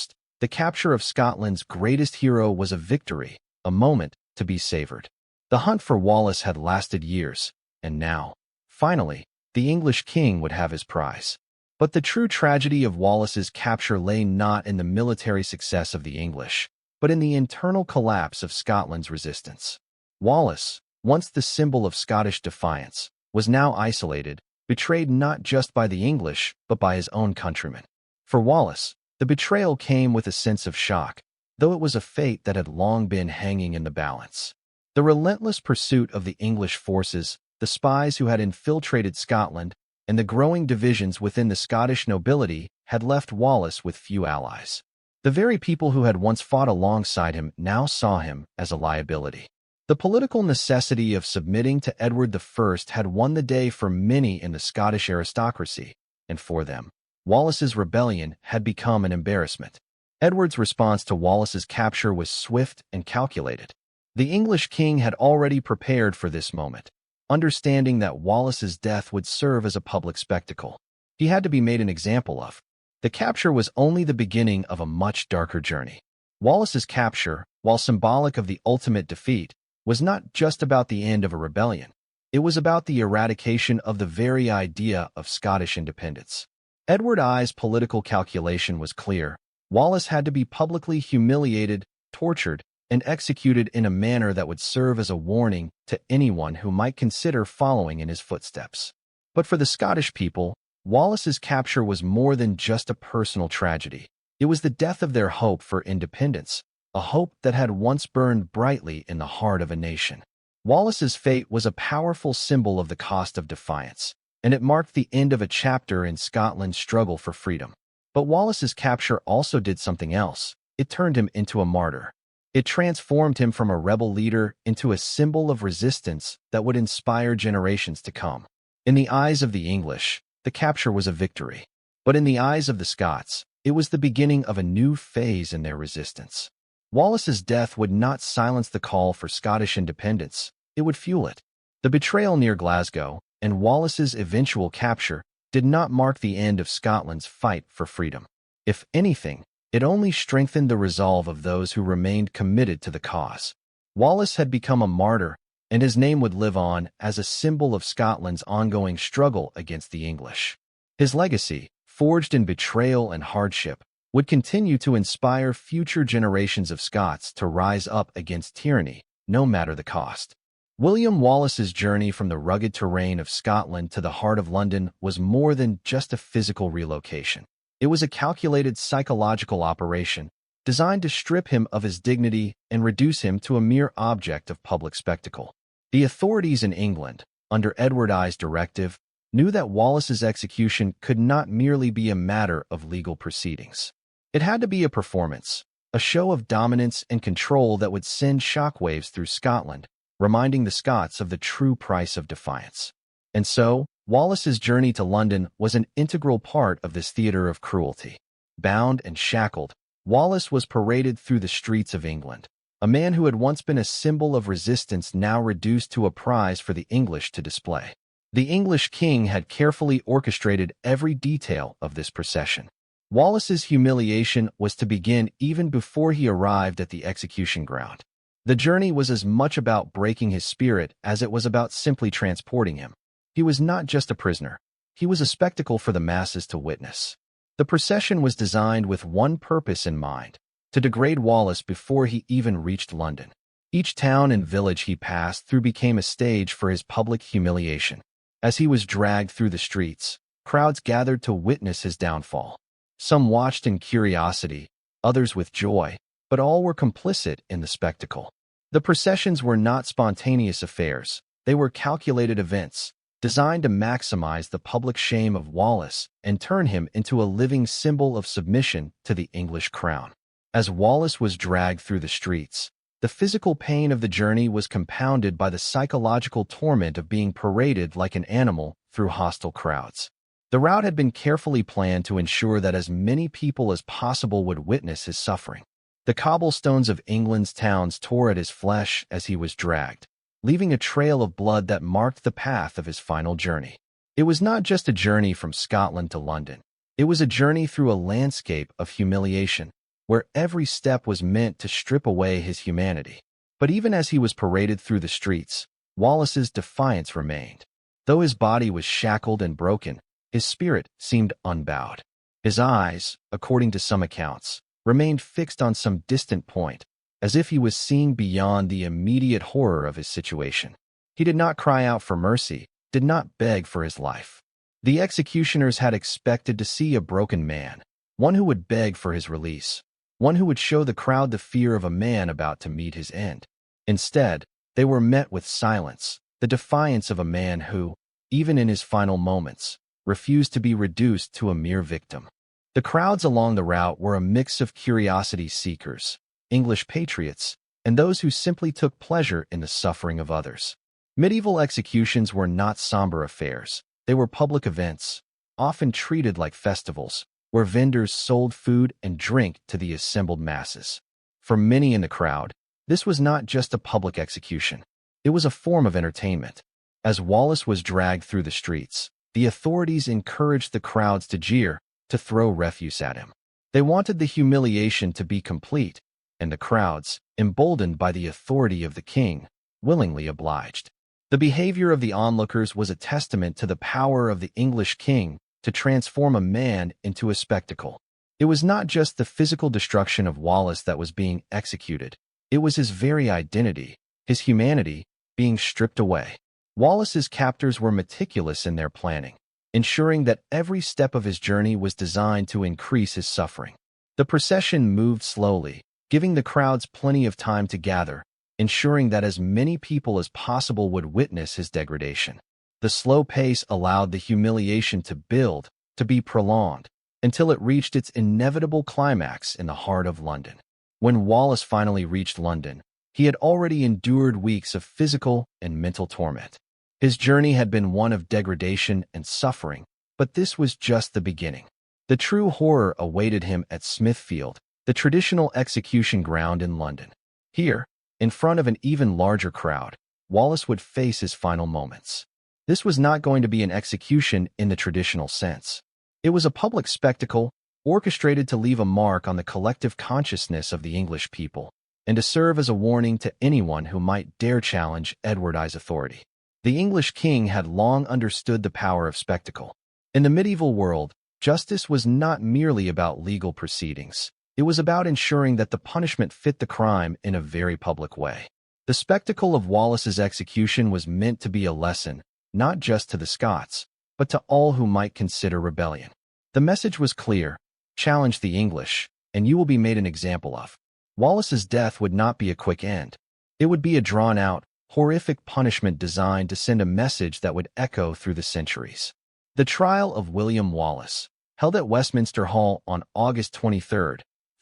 the capture of Scotland's greatest hero was a victory, a moment to be savored. The hunt for Wallace had lasted years, and now, finally, the English king would have his prize. But the true tragedy of Wallace's capture lay not in the military success of the English, but in the internal collapse of Scotland's resistance. Wallace, once the symbol of Scottish defiance, was now isolated, betrayed not just by the English, but by his own countrymen. For Wallace, the betrayal came with a sense of shock, though it was a fate that had long been hanging in the balance. The relentless pursuit of the English forces, the spies who had infiltrated Scotland, and the growing divisions within the Scottish nobility had left Wallace with few allies. The very people who had once fought alongside him now saw him as a liability. The political necessity of submitting to Edward I had won the day for many in the Scottish aristocracy, and for them, Wallace's rebellion had become an embarrassment. Edward's response to Wallace's capture was swift and calculated. The English king had already prepared for this moment, understanding that Wallace's death would serve as a public spectacle. He had to be made an example of. The capture was only the beginning of a much darker journey. Wallace's capture, while symbolic of the ultimate defeat, was not just about the end of a rebellion. It was about the eradication of the very idea of Scottish independence. Edward I's political calculation was clear. Wallace had to be publicly humiliated, tortured, and executed in a manner that would serve as a warning to anyone who might consider following in his footsteps. But for the Scottish people, Wallace's capture was more than just a personal tragedy. It was the death of their hope for independence, a hope that had once burned brightly in the heart of a nation. Wallace's fate was a powerful symbol of the cost of defiance, and it marked the end of a chapter in Scotland's struggle for freedom. But Wallace's capture also did something else. It turned him into a martyr. It transformed him from a rebel leader into a symbol of resistance that would inspire generations to come. In the eyes of the English, the capture was a victory. But in the eyes of the Scots, it was the beginning of a new phase in their resistance. Wallace's death would not silence the call for Scottish independence, it would fuel it. The betrayal near Glasgow, and Wallace's eventual capture, did not mark the end of Scotland's fight for freedom. If anything, it only strengthened the resolve of those who remained committed to the cause. Wallace had become a martyr, and his name would live on as a symbol of Scotland's ongoing struggle against the English. His legacy, forged in betrayal and hardship, would continue to inspire future generations of Scots to rise up against tyranny, no matter the cost. William Wallace's journey from the rugged terrain of Scotland to the heart of London was more than just a physical relocation. It was a calculated psychological operation, designed to strip him of his dignity and reduce him to a mere object of public spectacle. The authorities in England, under Edward I's directive, knew that Wallace's execution could not merely be a matter of legal proceedings. It had to be a performance, a show of dominance and control that would send shockwaves through Scotland, reminding the Scots of the true price of defiance. And so, Wallace's journey to London was an integral part of this theater of cruelty. Bound and shackled, Wallace was paraded through the streets of England. A man who had once been a symbol of resistance now reduced to a prize for the English to display. The English king had carefully orchestrated every detail of this procession. Wallace's humiliation was to begin even before he arrived at the execution ground. The journey was as much about breaking his spirit as it was about simply transporting him. He was not just a prisoner. He was a spectacle for the masses to witness. The procession was designed with one purpose in mind: to degrade Wallace before he even reached London. Each town and village he passed through became a stage for his public humiliation. As he was dragged through the streets, crowds gathered to witness his downfall. Some watched in curiosity, others with joy, but all were complicit in the spectacle. The processions were not spontaneous affairs. They were calculated events, designed to maximize the public shame of Wallace and turn him into a living symbol of submission to the English crown. As Wallace was dragged through the streets, the The physical pain of the journey was compounded by the psychological torment of being paraded like an animal through hostile crowds. The route had been carefully planned to ensure that as many people as possible would witness his suffering. The cobblestones of England's towns tore at his flesh as he was dragged, leaving a trail of blood that marked the path of his final journey. It was not just a journey from Scotland to London. It was a journey through a landscape of humiliation, where every step was meant to strip away his humanity. But even as he was paraded through the streets, Wallace's defiance remained. Though his body was shackled and broken, his spirit seemed unbowed. His eyes, according to some accounts, remained fixed on some distant point, as if he was seeing beyond the immediate horror of his situation. He did not cry out for mercy, did not beg for his life. The executioners had expected to see a broken man, one who would beg for his release, one who would show the crowd the fear of a man about to meet his end. Instead, they were met with silence, the defiance of a man who, even in his final moments, refused to be reduced to a mere victim. The crowds along the route were a mix of curiosity seekers, English patriots, and those who simply took pleasure in the suffering of others. Medieval executions were not somber affairs. They were public events, often treated like festivals, where vendors sold food and drink to the assembled masses. For many in the crowd, this was not just a public execution. It was a form of entertainment. As Wallace was dragged through the streets, the authorities encouraged the crowds to jeer, to throw refuse at him. They wanted the humiliation to be complete, and the crowds, emboldened by the authority of the king, willingly obliged. The behavior of the onlookers was a testament to the power of the English king to transform a man into a spectacle. It was not just the physical destruction of Wallace that was being executed. It was his very identity, his humanity, being stripped away. Wallace's captors were meticulous in their planning, ensuring that every step of his journey was designed to increase his suffering. The procession moved slowly, giving the crowds plenty of time to gather, ensuring that as many people as possible would witness his degradation. The slow pace allowed the humiliation to build, to be prolonged, until it reached its inevitable climax in the heart of London. When Wallace finally reached London, he had already endured weeks of physical and mental torment. His journey had been one of degradation and suffering, but this was just the beginning. The true horror awaited him at Smithfield, the traditional execution ground in London. Here, in front of an even larger crowd, Wallace would face his final moments. This was not going to be an execution in the traditional sense. It was a public spectacle, orchestrated to leave a mark on the collective consciousness of the English people, and to serve as a warning to anyone who might dare challenge Edward I's authority. The English king had long understood the power of spectacle. In the medieval world, justice was not merely about legal proceedings. It was about ensuring that the punishment fit the crime in a very public way. The spectacle of Wallace's execution was meant to be a lesson, not just to the Scots, but to all who might consider rebellion. The message was clear: challenge the English, and you will be made an example of. Wallace's death would not be a quick end. It would be a drawn-out, horrific punishment designed to send a message that would echo through the centuries. The trial of William Wallace, held at Westminster Hall on August 23,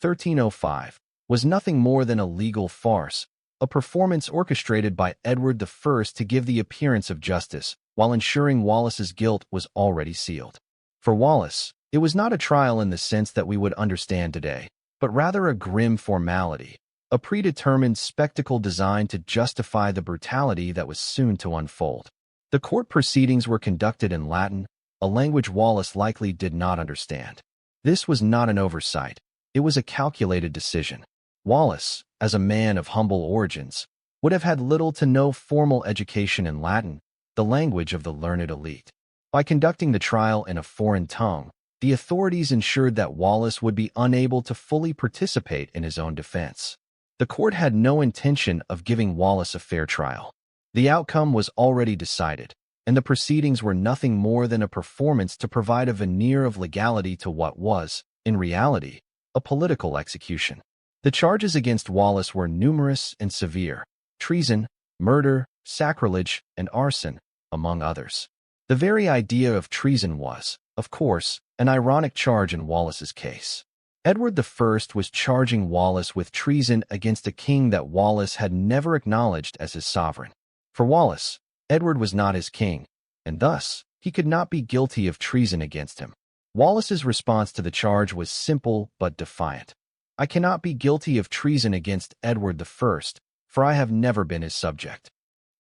1305, was nothing more than a legal farce, a performance orchestrated by Edward I to give the appearance of justice, while ensuring Wallace's guilt was already sealed. For Wallace, it was not a trial in the sense that we would understand today, but rather a grim formality, a predetermined spectacle designed to justify the brutality that was soon to unfold. The court proceedings were conducted in Latin, a language Wallace likely did not understand. This was not an oversight. It was a calculated decision. Wallace, as a man of humble origins, would have had little to no formal education in Latin, the language of the learned elite. By conducting the trial in a foreign tongue, the authorities ensured that Wallace would be unable to fully participate in his own defense. The court had no intention of giving Wallace a fair trial. The outcome was already decided, and the proceedings were nothing more than a performance to provide a veneer of legality to what was, in reality, a political execution. The charges against Wallace were numerous and severe: treason, murder, sacrilege, and arson, among others. The very idea of treason was, of course, an ironic charge in Wallace's case. Edward I was charging Wallace with treason against a king that Wallace had never acknowledged as his sovereign. For Wallace, Edward was not his king, and thus he could not be guilty of treason against him. Wallace's response to the charge was simple but defiant. "I cannot be guilty of treason against Edward I, for I have never been his subject."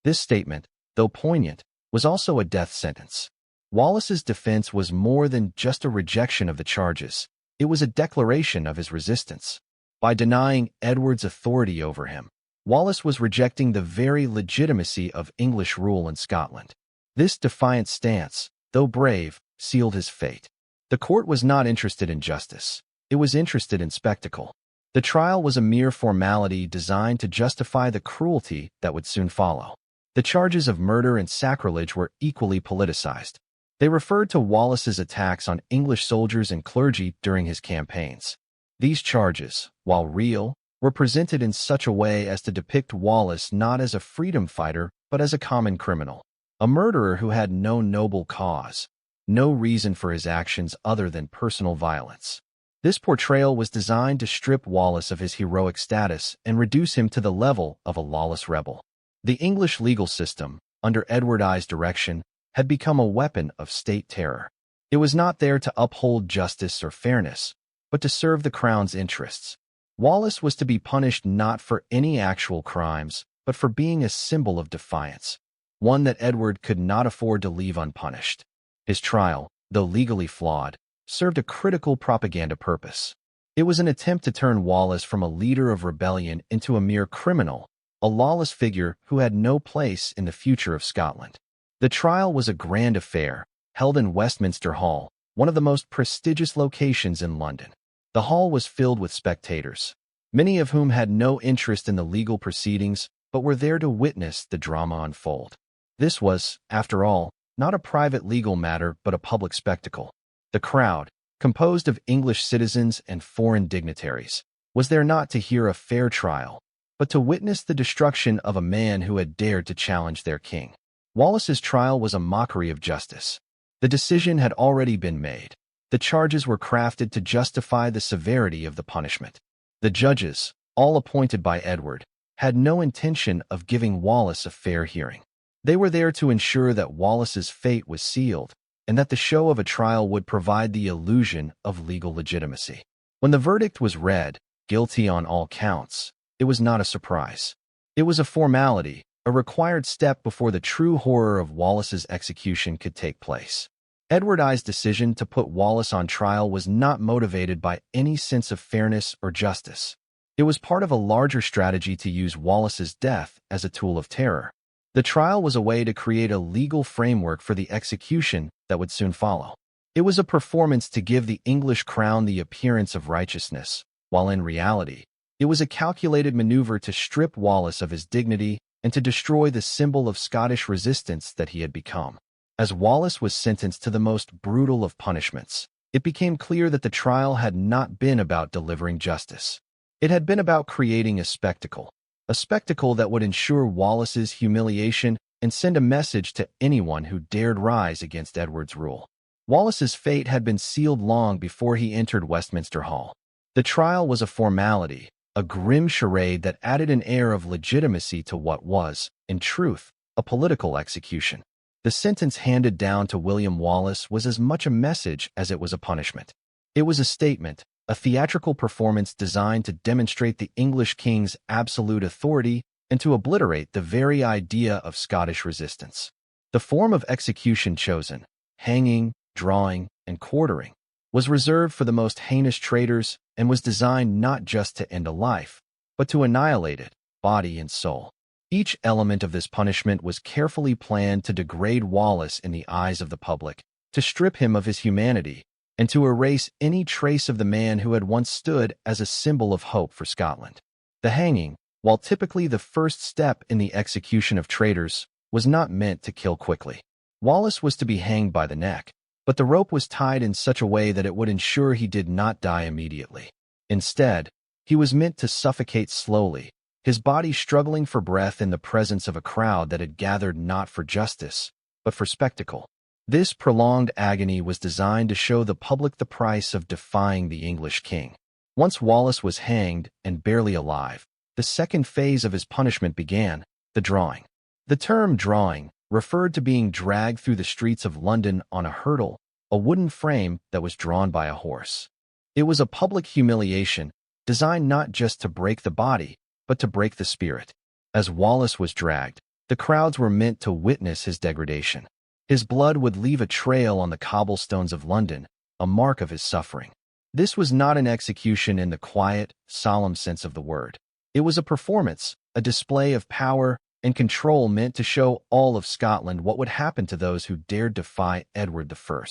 This statement, though poignant, was also a death sentence. Wallace's defense was more than just a rejection of the charges. It was a declaration of his resistance. By denying Edward's authority over him, Wallace was rejecting the very legitimacy of English rule in Scotland. This defiant stance, though brave, sealed his fate. The court was not interested in justice. It was interested in spectacle. The trial was a mere formality designed to justify the cruelty that would soon follow. The charges of murder and sacrilege were equally politicized. They referred to Wallace's attacks on English soldiers and clergy during his campaigns. These charges, while real, were presented in such a way as to depict Wallace not as a freedom fighter but as a common criminal, a murderer who had no noble cause, no reason for his actions other than personal violence. This portrayal was designed to strip Wallace of his heroic status and reduce him to the level of a lawless rebel. The English legal system, under Edward I's direction, had become a weapon of state terror. It was not there to uphold justice or fairness, but to serve the crown's interests. Wallace was to be punished not for any actual crimes, but for being a symbol of defiance, one that Edward could not afford to leave unpunished. His trial, though legally flawed, served a critical propaganda purpose. It was an attempt to turn Wallace from a leader of rebellion into a mere criminal, a lawless figure who had no place in the future of Scotland. The trial was a grand affair, held in Westminster Hall, one of the most prestigious locations in London. The hall was filled with spectators, many of whom had no interest in the legal proceedings but were there to witness the drama unfold. This was, after all, not a private legal matter but a public spectacle. The crowd, composed of English citizens and foreign dignitaries, was there not to hear a fair trial, but to witness the destruction of a man who had dared to challenge their king. Wallace's trial was a mockery of justice. The decision had already been made. The charges were crafted to justify the severity of the punishment. The judges, all appointed by Edward, had no intention of giving Wallace a fair hearing. They were there to ensure that Wallace's fate was sealed, and that the show of a trial would provide the illusion of legal legitimacy. When the verdict was read, guilty on all counts, it was not a surprise. It was a formality, a required step before the true horror of Wallace's execution could take place. Edward I's decision to put Wallace on trial was not motivated by any sense of fairness or justice. It was part of a larger strategy to use Wallace's death as a tool of terror. The trial was a way to create a legal framework for the execution that would soon follow. It was a performance to give the English crown the appearance of righteousness, while in reality, it was a calculated maneuver to strip Wallace of his dignity and to destroy the symbol of Scottish resistance that he had become. As Wallace was sentenced to the most brutal of punishments, it became clear that the trial had not been about delivering justice. It had been about creating a spectacle that would ensure Wallace's humiliation and send a message to anyone who dared rise against Edward's rule. Wallace's fate had been sealed long before he entered Westminster Hall. The trial was a formality, a grim charade that added an air of legitimacy to what was, in truth, a political execution. The sentence handed down to William Wallace was as much a message as it was a punishment. It was a statement, a theatrical performance designed to demonstrate the English king's absolute authority and to obliterate the very idea of Scottish resistance. The form of execution chosen, hanging, drawing, and quartering, was reserved for the most heinous traitors and was designed not just to end a life, but to annihilate it, body and soul. Each element of this punishment was carefully planned to degrade Wallace in the eyes of the public, to strip him of his humanity, and to erase any trace of the man who had once stood as a symbol of hope for Scotland. The hanging, while typically the first step in the execution of traitors, was not meant to kill quickly. Wallace was to be hanged by the neck, but the rope was tied in such a way that it would ensure he did not die immediately. Instead, he was meant to suffocate slowly, his body struggling for breath in the presence of a crowd that had gathered not for justice, but for spectacle. This prolonged agony was designed to show the public the price of defying the English king. Once Wallace was hanged and barely alive, the second phase of his punishment began, the drawing. The term drawing referred to being dragged through the streets of London on a hurdle, a wooden frame that was drawn by a horse. It was a public humiliation designed not just to break the body, but to break the spirit. As Wallace was dragged, the crowds were meant to witness his degradation. His blood would leave a trail on the cobblestones of London, a mark of his suffering. This was not an execution in the quiet, solemn sense of the word. It was a performance, a display of power and control meant to show all of Scotland what would happen to those who dared defy Edward I.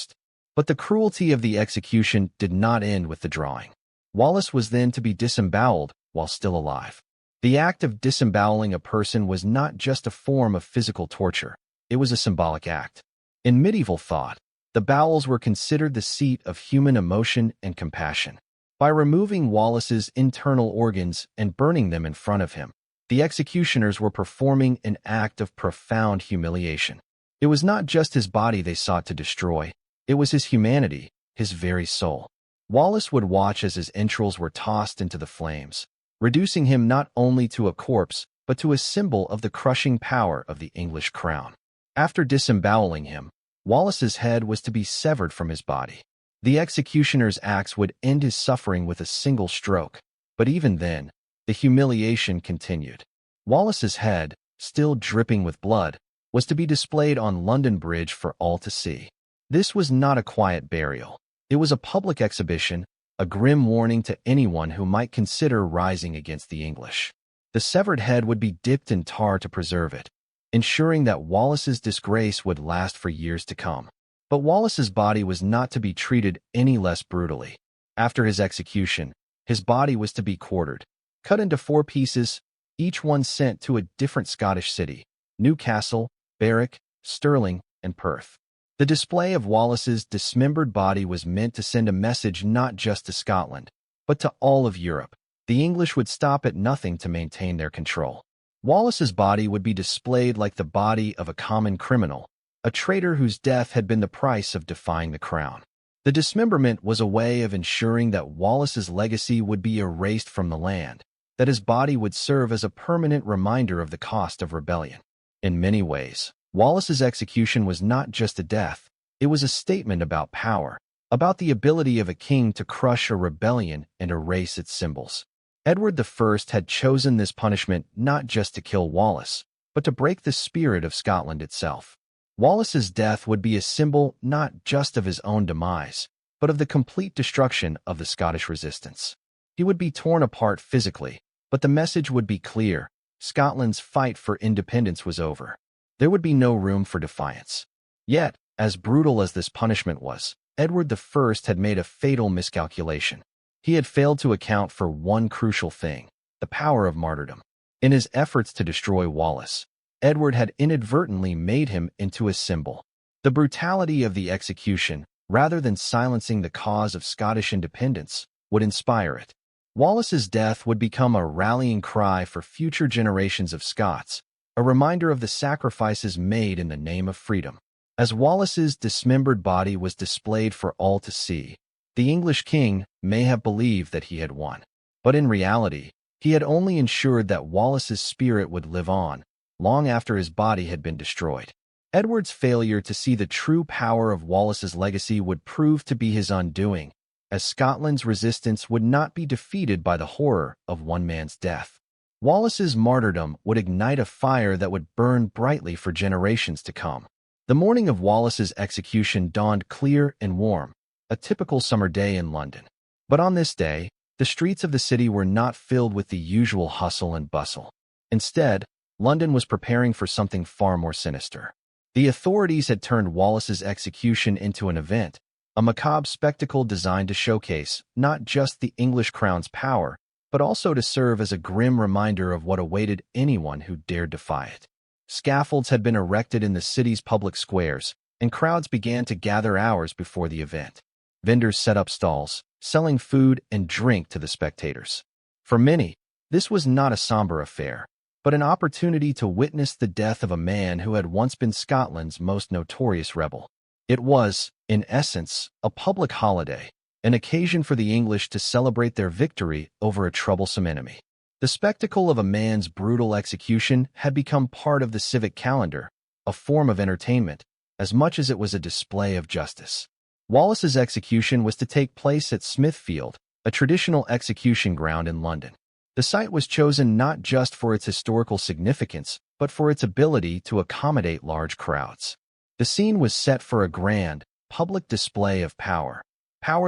But the cruelty of the execution did not end with the drawing. Wallace was then to be disemboweled while still alive. The act of disemboweling a person was not just a form of physical torture, it was a symbolic act. In medieval thought, the bowels were considered the seat of human emotion and compassion. By removing Wallace's internal organs and burning them in front of him, the executioners were performing an act of profound humiliation. It was not just his body they sought to destroy, it was his humanity, his very soul. Wallace would watch as his entrails were tossed into the flames, reducing him not only to a corpse, but to a symbol of the crushing power of the English crown. After disemboweling him, Wallace's head was to be severed from his body. The executioner's axe would end his suffering with a single stroke, but even then, the humiliation continued. Wallace's head, still dripping with blood, was to be displayed on London Bridge for all to see. This was not a quiet burial. It was a public exhibition, a grim warning to anyone who might consider rising against the English. The severed head would be dipped in tar to preserve it, ensuring that Wallace's disgrace would last for years to come. But Wallace's body was not to be treated any less brutally. After his execution, his body was to be quartered, cut into 4 pieces, each one sent to a different Scottish city: Newcastle, Berwick, Stirling, and Perth. The display of Wallace's dismembered body was meant to send a message not just to Scotland, but to all of Europe. The English would stop at nothing to maintain their control. Wallace's body would be displayed like the body of a common criminal, a traitor whose death had been the price of defying the crown. The dismemberment was a way of ensuring that Wallace's legacy would be erased from the land, that his body would serve as a permanent reminder of the cost of rebellion. In many ways, Wallace's execution was not just a death, it was a statement about power, about the ability of a king to crush a rebellion and erase its symbols. Edward I had chosen this punishment not just to kill Wallace, but to break the spirit of Scotland itself. Wallace's death would be a symbol not just of his own demise, but of the complete destruction of the Scottish resistance. He would be torn apart physically, but the message would be clear: Scotland's fight for independence was over. There would be no room for defiance. Yet, as brutal as this punishment was, Edward I had made a fatal miscalculation. He had failed to account for one crucial thing: the power of martyrdom. In his efforts to destroy Wallace, Edward had inadvertently made him into a symbol. The brutality of the execution, rather than silencing the cause of Scottish independence, would inspire it. Wallace's death would become a rallying cry for future generations of Scots, a reminder of the sacrifices made in the name of freedom. As Wallace's dismembered body was displayed for all to see, the English king may have believed that he had won. But in reality, he had only ensured that Wallace's spirit would live on, long after his body had been destroyed. Edward's failure to see the true power of Wallace's legacy would prove to be his undoing, as Scotland's resistance would not be defeated by the horror of one man's death. Wallace's martyrdom would ignite a fire that would burn brightly for generations to come. The morning of Wallace's execution dawned clear and warm, a typical summer day in London. But on this day, the streets of the city were not filled with the usual hustle and bustle. Instead, London was preparing for something far more sinister. The authorities had turned Wallace's execution into an event, a macabre spectacle designed to showcase not just the English crown's power, but also to serve as a grim reminder of what awaited anyone who dared defy it. Scaffolds had been erected in the city's public squares, and crowds began to gather hours before the event. Vendors set up stalls, selling food and drink to the spectators. For many, this was not a somber affair, but an opportunity to witness the death of a man who had once been Scotland's most notorious rebel. It was, in essence, a public holiday, an occasion for the English to celebrate their victory over a troublesome enemy. The spectacle of a man's brutal execution had become part of the civic calendar, a form of entertainment, as much as it was a display of justice. Wallace's execution was to take place at Smithfield, a traditional execution ground in London. The site was chosen not just for its historical significance, but for its ability to accommodate large crowds. The scene was set for a grand, public display of power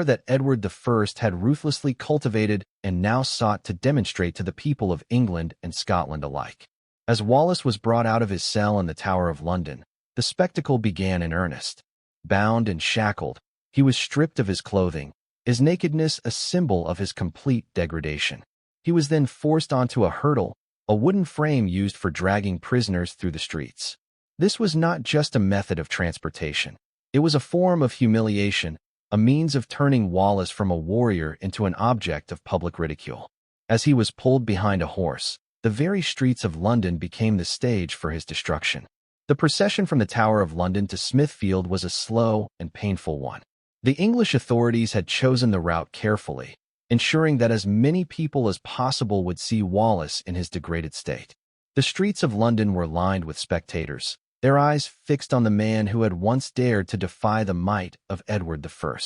that Edward I had ruthlessly cultivated and now sought to demonstrate to the people of England and Scotland alike. As Wallace was brought out of his cell in the Tower of London, the spectacle began in earnest. Bound and shackled, he was stripped of his clothing, his nakedness a symbol of his complete degradation. He was then forced onto a hurdle, a wooden frame used for dragging prisoners through the streets. This was not just a method of transportation. It was a form of humiliation, a means of turning Wallace from a warrior into an object of public ridicule. As he was pulled behind a horse, the very streets of London became the stage for his destruction. The procession from the Tower of London to Smithfield was a slow and painful one. The English authorities had chosen the route carefully, ensuring that as many people as possible would see Wallace in his degraded state. The streets of London were lined with spectators, their eyes fixed on the man who had once dared to defy the might of Edward I.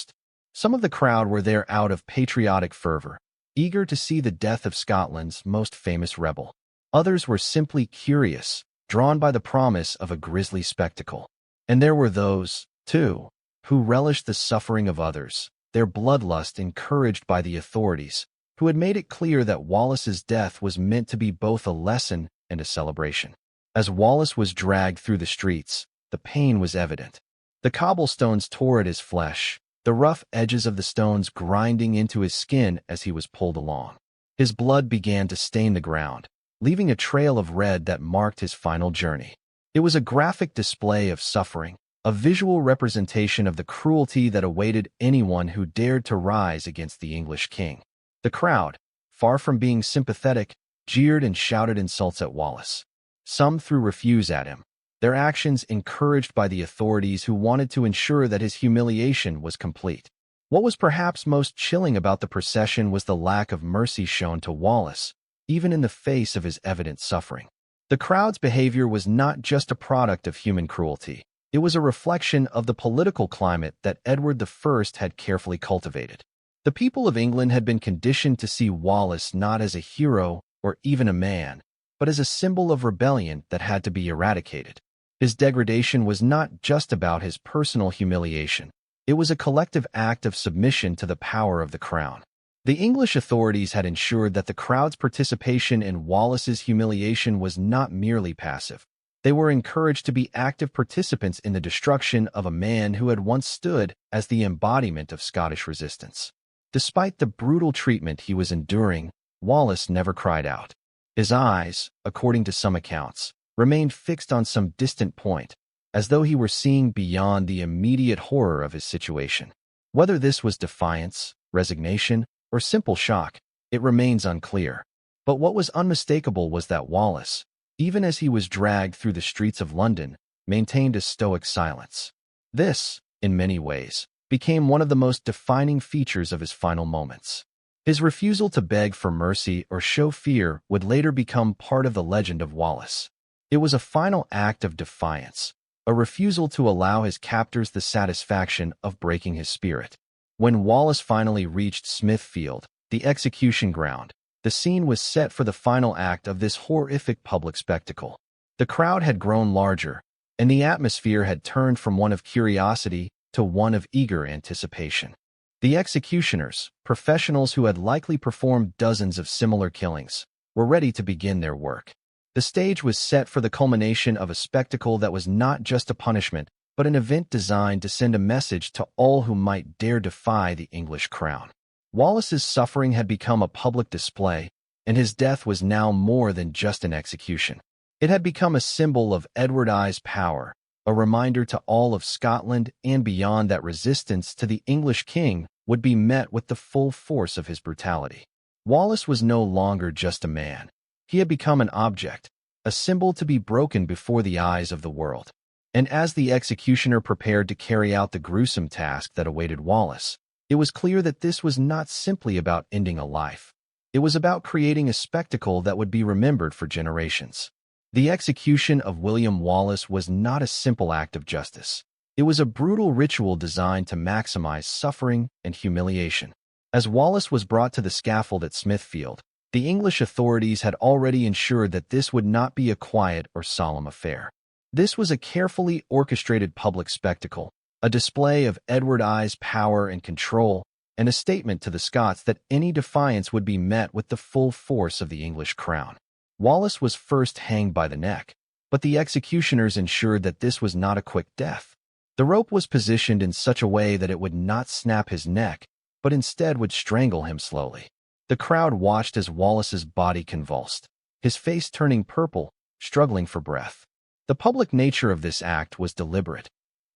Some of the crowd were there out of patriotic fervor, eager to see the death of Scotland's most famous rebel. Others were simply curious, drawn by the promise of a grisly spectacle. And there were those, too, who relished the suffering of others, their bloodlust encouraged by the authorities, who had made it clear that Wallace's death was meant to be both a lesson and a celebration. As Wallace was dragged through the streets, the pain was evident. The cobblestones tore at his flesh, the rough edges of the stones grinding into his skin as he was pulled along. His blood began to stain the ground, leaving a trail of red that marked his final journey. It was a graphic display of suffering, a visual representation of the cruelty that awaited anyone who dared to rise against the English king. The crowd, far from being sympathetic, jeered and shouted insults at Wallace. Some threw refuse at him, their actions encouraged by the authorities who wanted to ensure that his humiliation was complete. What was perhaps most chilling about the procession was the lack of mercy shown to Wallace, even in the face of his evident suffering. The crowd's behavior was not just a product of human cruelty. It was a reflection of the political climate that Edward I had carefully cultivated. The people of England had been conditioned to see Wallace not as a hero or even a man, but as a symbol of rebellion that had to be eradicated. His degradation was not just about his personal humiliation. It was a collective act of submission to the power of the crown. The English authorities had ensured that the crowd's participation in Wallace's humiliation was not merely passive. They were encouraged to be active participants in the destruction of a man who had once stood as the embodiment of Scottish resistance. Despite the brutal treatment he was enduring, Wallace never cried out. His eyes, according to some accounts, remained fixed on some distant point, as though he were seeing beyond the immediate horror of his situation. Whether this was defiance, resignation, or simple shock, it remains unclear. But what was unmistakable was that Wallace, even as he was dragged through the streets of London, maintained a stoic silence. This, in many ways, became one of the most defining features of his final moments. His refusal to beg for mercy or show fear would later become part of the legend of Wallace. It was a final act of defiance, a refusal to allow his captors the satisfaction of breaking his spirit. When Wallace finally reached Smithfield, the execution ground, the scene was set for the final act of this horrific public spectacle. The crowd had grown larger, and the atmosphere had turned from one of curiosity to one of eager anticipation. The executioners, professionals who had likely performed dozens of similar killings, were ready to begin their work. The stage was set for the culmination of a spectacle that was not just a punishment, but an event designed to send a message to all who might dare defy the English crown. Wallace's suffering had become a public display, and his death was now more than just an execution. It had become a symbol of Edward I's power, a reminder to all of Scotland and beyond that resistance to the English king would be met with the full force of his brutality. Wallace was no longer just a man. He had become an object, a symbol to be broken before the eyes of the world. And as the executioner prepared to carry out the gruesome task that awaited Wallace, It was clear that this was not simply about ending a life. It was about creating a spectacle that would be remembered for generations. The execution of William Wallace was not a simple act of justice. It was a brutal ritual designed to maximize suffering and humiliation. As Wallace was brought to the scaffold at Smithfield, the English authorities had already ensured that this would not be a quiet or solemn affair. This was a carefully orchestrated public spectacle, a display of Edward I's power and control, and a statement to the Scots that any defiance would be met with the full force of the English crown. Wallace was first hanged by the neck, but the executioners ensured that this was not a quick death. The rope was positioned in such a way that it would not snap his neck, but instead would strangle him slowly. The crowd watched as Wallace's body convulsed, his face turning purple, struggling for breath. The public nature of this act was deliberate.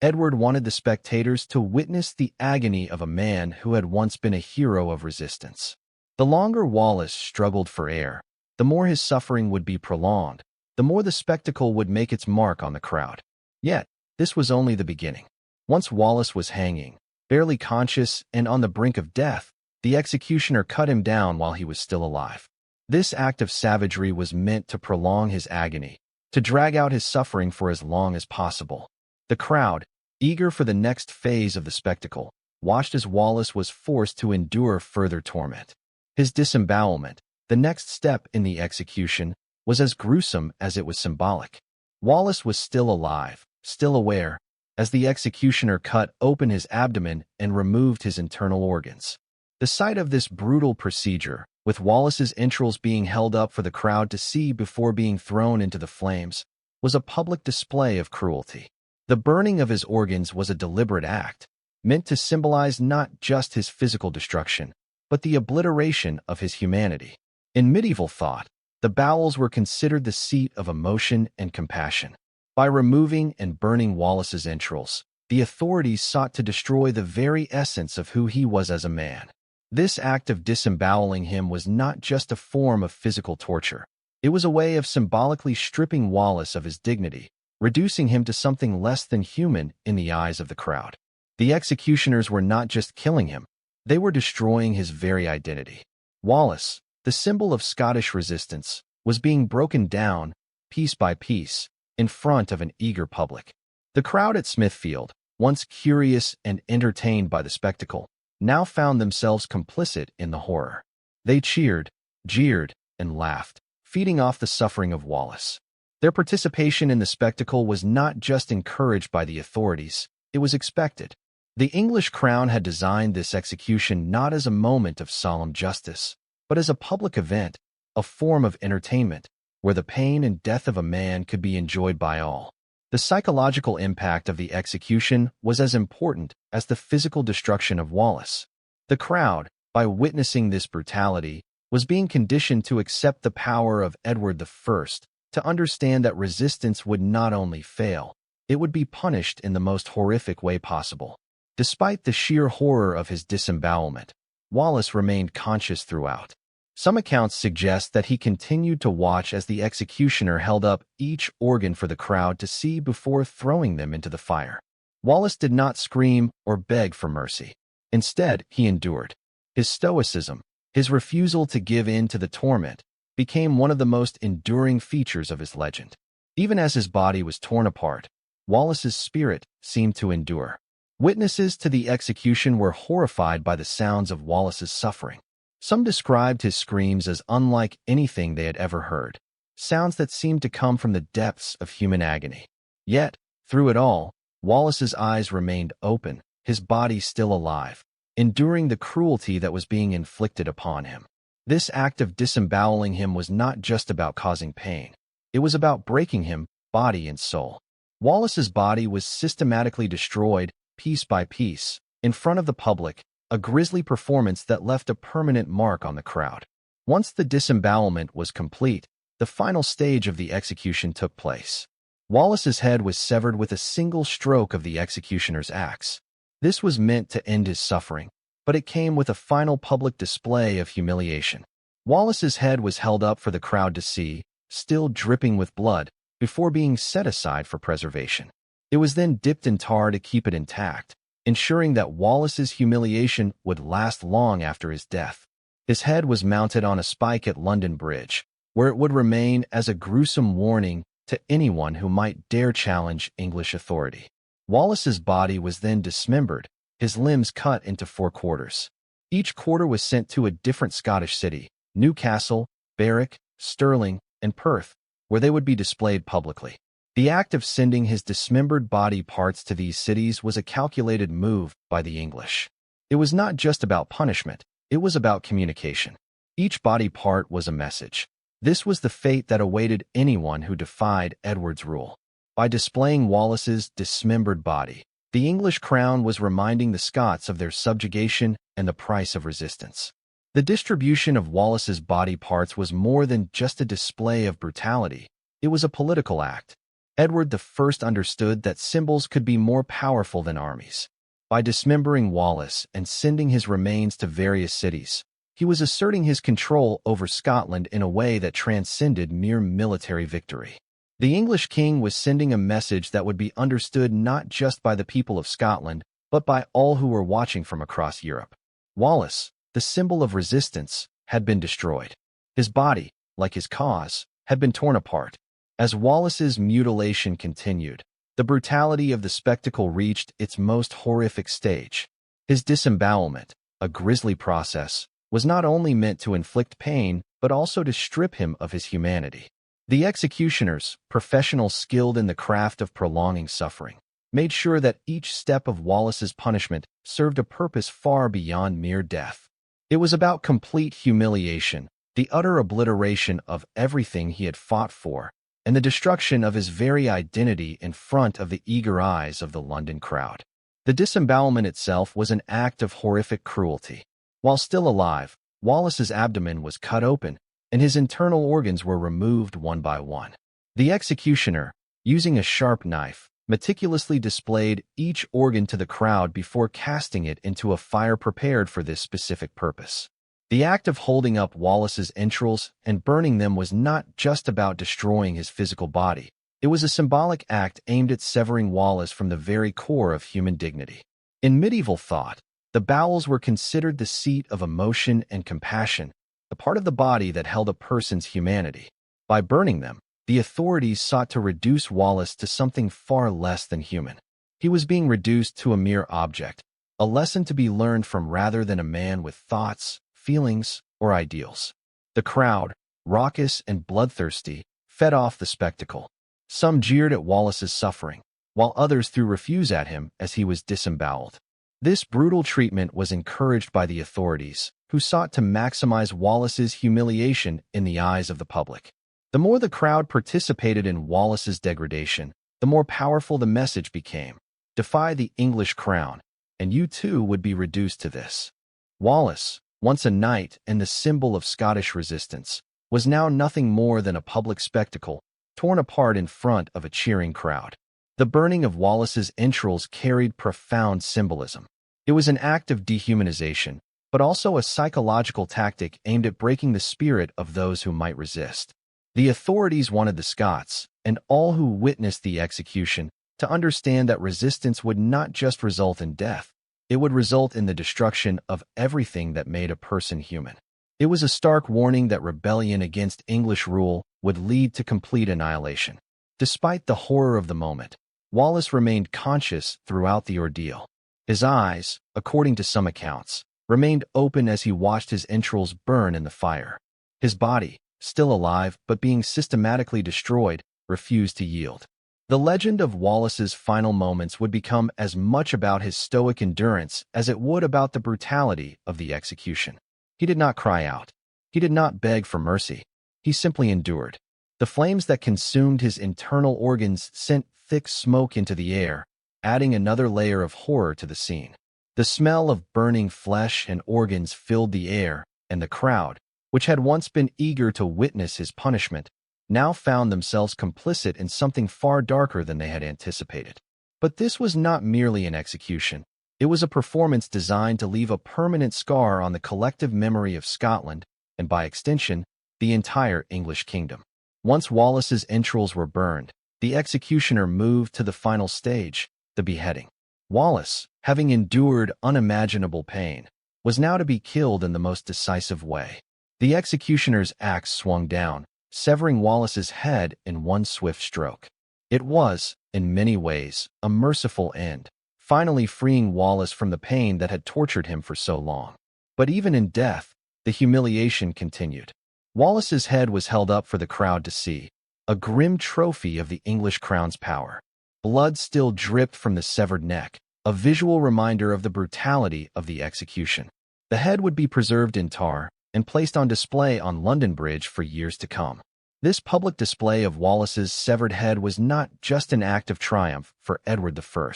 Edward wanted the spectators to witness the agony of a man who had once been a hero of resistance. The longer Wallace struggled for air, the more his suffering would be prolonged, the more the spectacle would make its mark on the crowd. Yet, this was only the beginning. Once Wallace was hanging, barely conscious and on the brink of death, the executioner cut him down while he was still alive. This act of savagery was meant to prolong his agony, to drag out his suffering for as long as possible. The crowd, eager for the next phase of the spectacle, watched as Wallace was forced to endure further torment. His disembowelment, the next step in the execution, was as gruesome as it was symbolic. Wallace was still alive, still aware, as the executioner cut open his abdomen and removed his internal organs. The sight of this brutal procedure, with Wallace's entrails being held up for the crowd to see before being thrown into the flames, was a public display of cruelty. The burning of his organs was a deliberate act, meant to symbolize not just his physical destruction, but the obliteration of his humanity. In medieval thought, the bowels were considered the seat of emotion and compassion. By removing and burning Wallace's entrails, the authorities sought to destroy the very essence of who he was as a man. This act of disemboweling him was not just a form of physical torture. It was a way of symbolically stripping Wallace of his dignity, reducing him to something less than human in the eyes of the crowd. The executioners were not just killing him, they were destroying his very identity. Wallace, the symbol of Scottish resistance, was being broken down, piece by piece, in front of an eager public. The crowd at Smithfield, once curious and entertained by the spectacle, now found themselves complicit in the horror. They cheered, jeered, and laughed, feeding off the suffering of Wallace. Their participation in the spectacle was not just encouraged by the authorities, it was expected. The English crown had designed this execution not as a moment of solemn justice, but as a public event, a form of entertainment, where the pain and death of a man could be enjoyed by all. The psychological impact of the execution was as important as the physical destruction of Wallace. The crowd, by witnessing this brutality, was being conditioned to accept the power of Edward I, to understand that resistance would not only fail, it would be punished in the most horrific way possible. Despite the sheer horror of his disembowelment, Wallace remained conscious throughout. Some accounts suggest that he continued to watch as the executioner held up each organ for the crowd to see before throwing them into the fire. Wallace did not scream or beg for mercy. Instead, he endured. His stoicism, his refusal to give in to the torment, became one of the most enduring features of his legend. Even as his body was torn apart, Wallace's spirit seemed to endure. Witnesses to the execution were horrified by the sounds of Wallace's suffering. Some described his screams as unlike anything they had ever heard, sounds that seemed to come from the depths of human agony. Yet, through it all, Wallace's eyes remained open, his body still alive, enduring the cruelty that was being inflicted upon him. This act of disemboweling him was not just about causing pain. It was about breaking him, body and soul. Wallace's body was systematically destroyed, piece by piece, in front of the public, a grisly performance that left a permanent mark on the crowd. Once the disembowelment was complete, the final stage of the execution took place. Wallace's head was severed with a single stroke of the executioner's axe. This was meant to end his suffering, but it came with a final public display of humiliation. Wallace's head was held up for the crowd to see, still dripping with blood, before being set aside for preservation. It was then dipped in tar to keep it intact, ensuring that Wallace's humiliation would last long after his death. His head was mounted on a spike at London Bridge, where it would remain as a gruesome warning to anyone who might dare challenge English authority. Wallace's body was then dismembered, his limbs cut into 4 quarters. Each quarter was sent to a different Scottish city: Newcastle, Berwick, Stirling, and Perth, where they would be displayed publicly. The act of sending his dismembered body parts to these cities was a calculated move by the English. It was not just about punishment, it was about communication. Each body part was a message. This was the fate that awaited anyone who defied Edward's rule. By displaying Wallace's dismembered body, the English crown was reminding the Scots of their subjugation and the price of resistance. The distribution of Wallace's body parts was more than just a display of brutality. It was a political act. Edward I understood that symbols could be more powerful than armies. By dismembering Wallace and sending his remains to various cities, he was asserting his control over Scotland in a way that transcended mere military victory. The English king was sending a message that would be understood not just by the people of Scotland, but by all who were watching from across Europe. Wallace, the symbol of resistance, had been destroyed. His body, like his cause, had been torn apart. As Wallace's mutilation continued, the brutality of the spectacle reached its most horrific stage. His disembowelment, a grisly process, was not only meant to inflict pain, but also to strip him of his humanity. The executioners, professionals skilled in the craft of prolonging suffering, made sure that each step of Wallace's punishment served a purpose far beyond mere death. It was about complete humiliation, the utter obliteration of everything he had fought for, and the destruction of his very identity in front of the eager eyes of the London crowd. The disembowelment itself was an act of horrific cruelty. While still alive, Wallace's abdomen was cut open, and his internal organs were removed one by one. The executioner, using a sharp knife, meticulously displayed each organ to the crowd before casting it into a fire prepared for this specific purpose. The act of holding up Wallace's entrails and burning them was not just about destroying his physical body. It was a symbolic act aimed at severing Wallace from the very core of human dignity. In medieval thought, the bowels were considered the seat of emotion and compassion, the part of the body that held a person's humanity. By burning them, the authorities sought to reduce Wallace to something far less than human. He was being reduced to a mere object, a lesson to be learned from rather than a man with thoughts, feelings, or ideals. The crowd, raucous and bloodthirsty, fed off the spectacle. Some jeered at Wallace's suffering, while others threw refuse at him as he was disemboweled. This brutal treatment was encouraged by the authorities, who sought to maximize Wallace's humiliation in the eyes of the public. The more the crowd participated in Wallace's degradation, the more powerful the message became: defy the English crown, and you too would be reduced to this. Wallace, once a knight and the symbol of Scottish resistance, was now nothing more than a public spectacle, torn apart in front of a cheering crowd. The burning of Wallace's entrails carried profound symbolism. It was an act of dehumanization, but also a psychological tactic aimed at breaking the spirit of those who might resist. The authorities wanted the Scots, and all who witnessed the execution, to understand that resistance would not just result in death, it would result in the destruction of everything that made a person human. It was a stark warning that rebellion against English rule would lead to complete annihilation. Despite the horror of the moment, Wallace remained conscious throughout the ordeal. His eyes, according to some accounts, remained open as he watched his entrails burn in the fire. His body, still alive but being systematically destroyed, refused to yield. The legend of Wallace's final moments would become as much about his stoic endurance as it would about the brutality of the execution. He did not cry out. He did not beg for mercy. He simply endured. The flames that consumed his internal organs sent thick smoke into the air, adding another layer of horror to the scene. The smell of burning flesh and organs filled the air, and the crowd, which had once been eager to witness his punishment, now found themselves complicit in something far darker than they had anticipated. But this was not merely an execution. It was a performance designed to leave a permanent scar on the collective memory of Scotland, and by extension, the entire English kingdom. Once Wallace's entrails were burned, the executioner moved to the final stage, the beheading. Wallace, having endured unimaginable pain, was now to be killed in the most decisive way. The executioner's axe swung down, severing Wallace's head in one swift stroke. It was, in many ways, a merciful end, finally freeing Wallace from the pain that had tortured him for so long. But even in death, the humiliation continued. Wallace's head was held up for the crowd to see, a grim trophy of the English crown's power. Blood still dripped from the severed neck, a visual reminder of the brutality of the execution. The head would be preserved in tar and placed on display on London Bridge for years to come. This public display of Wallace's severed head was not just an act of triumph for Edward I.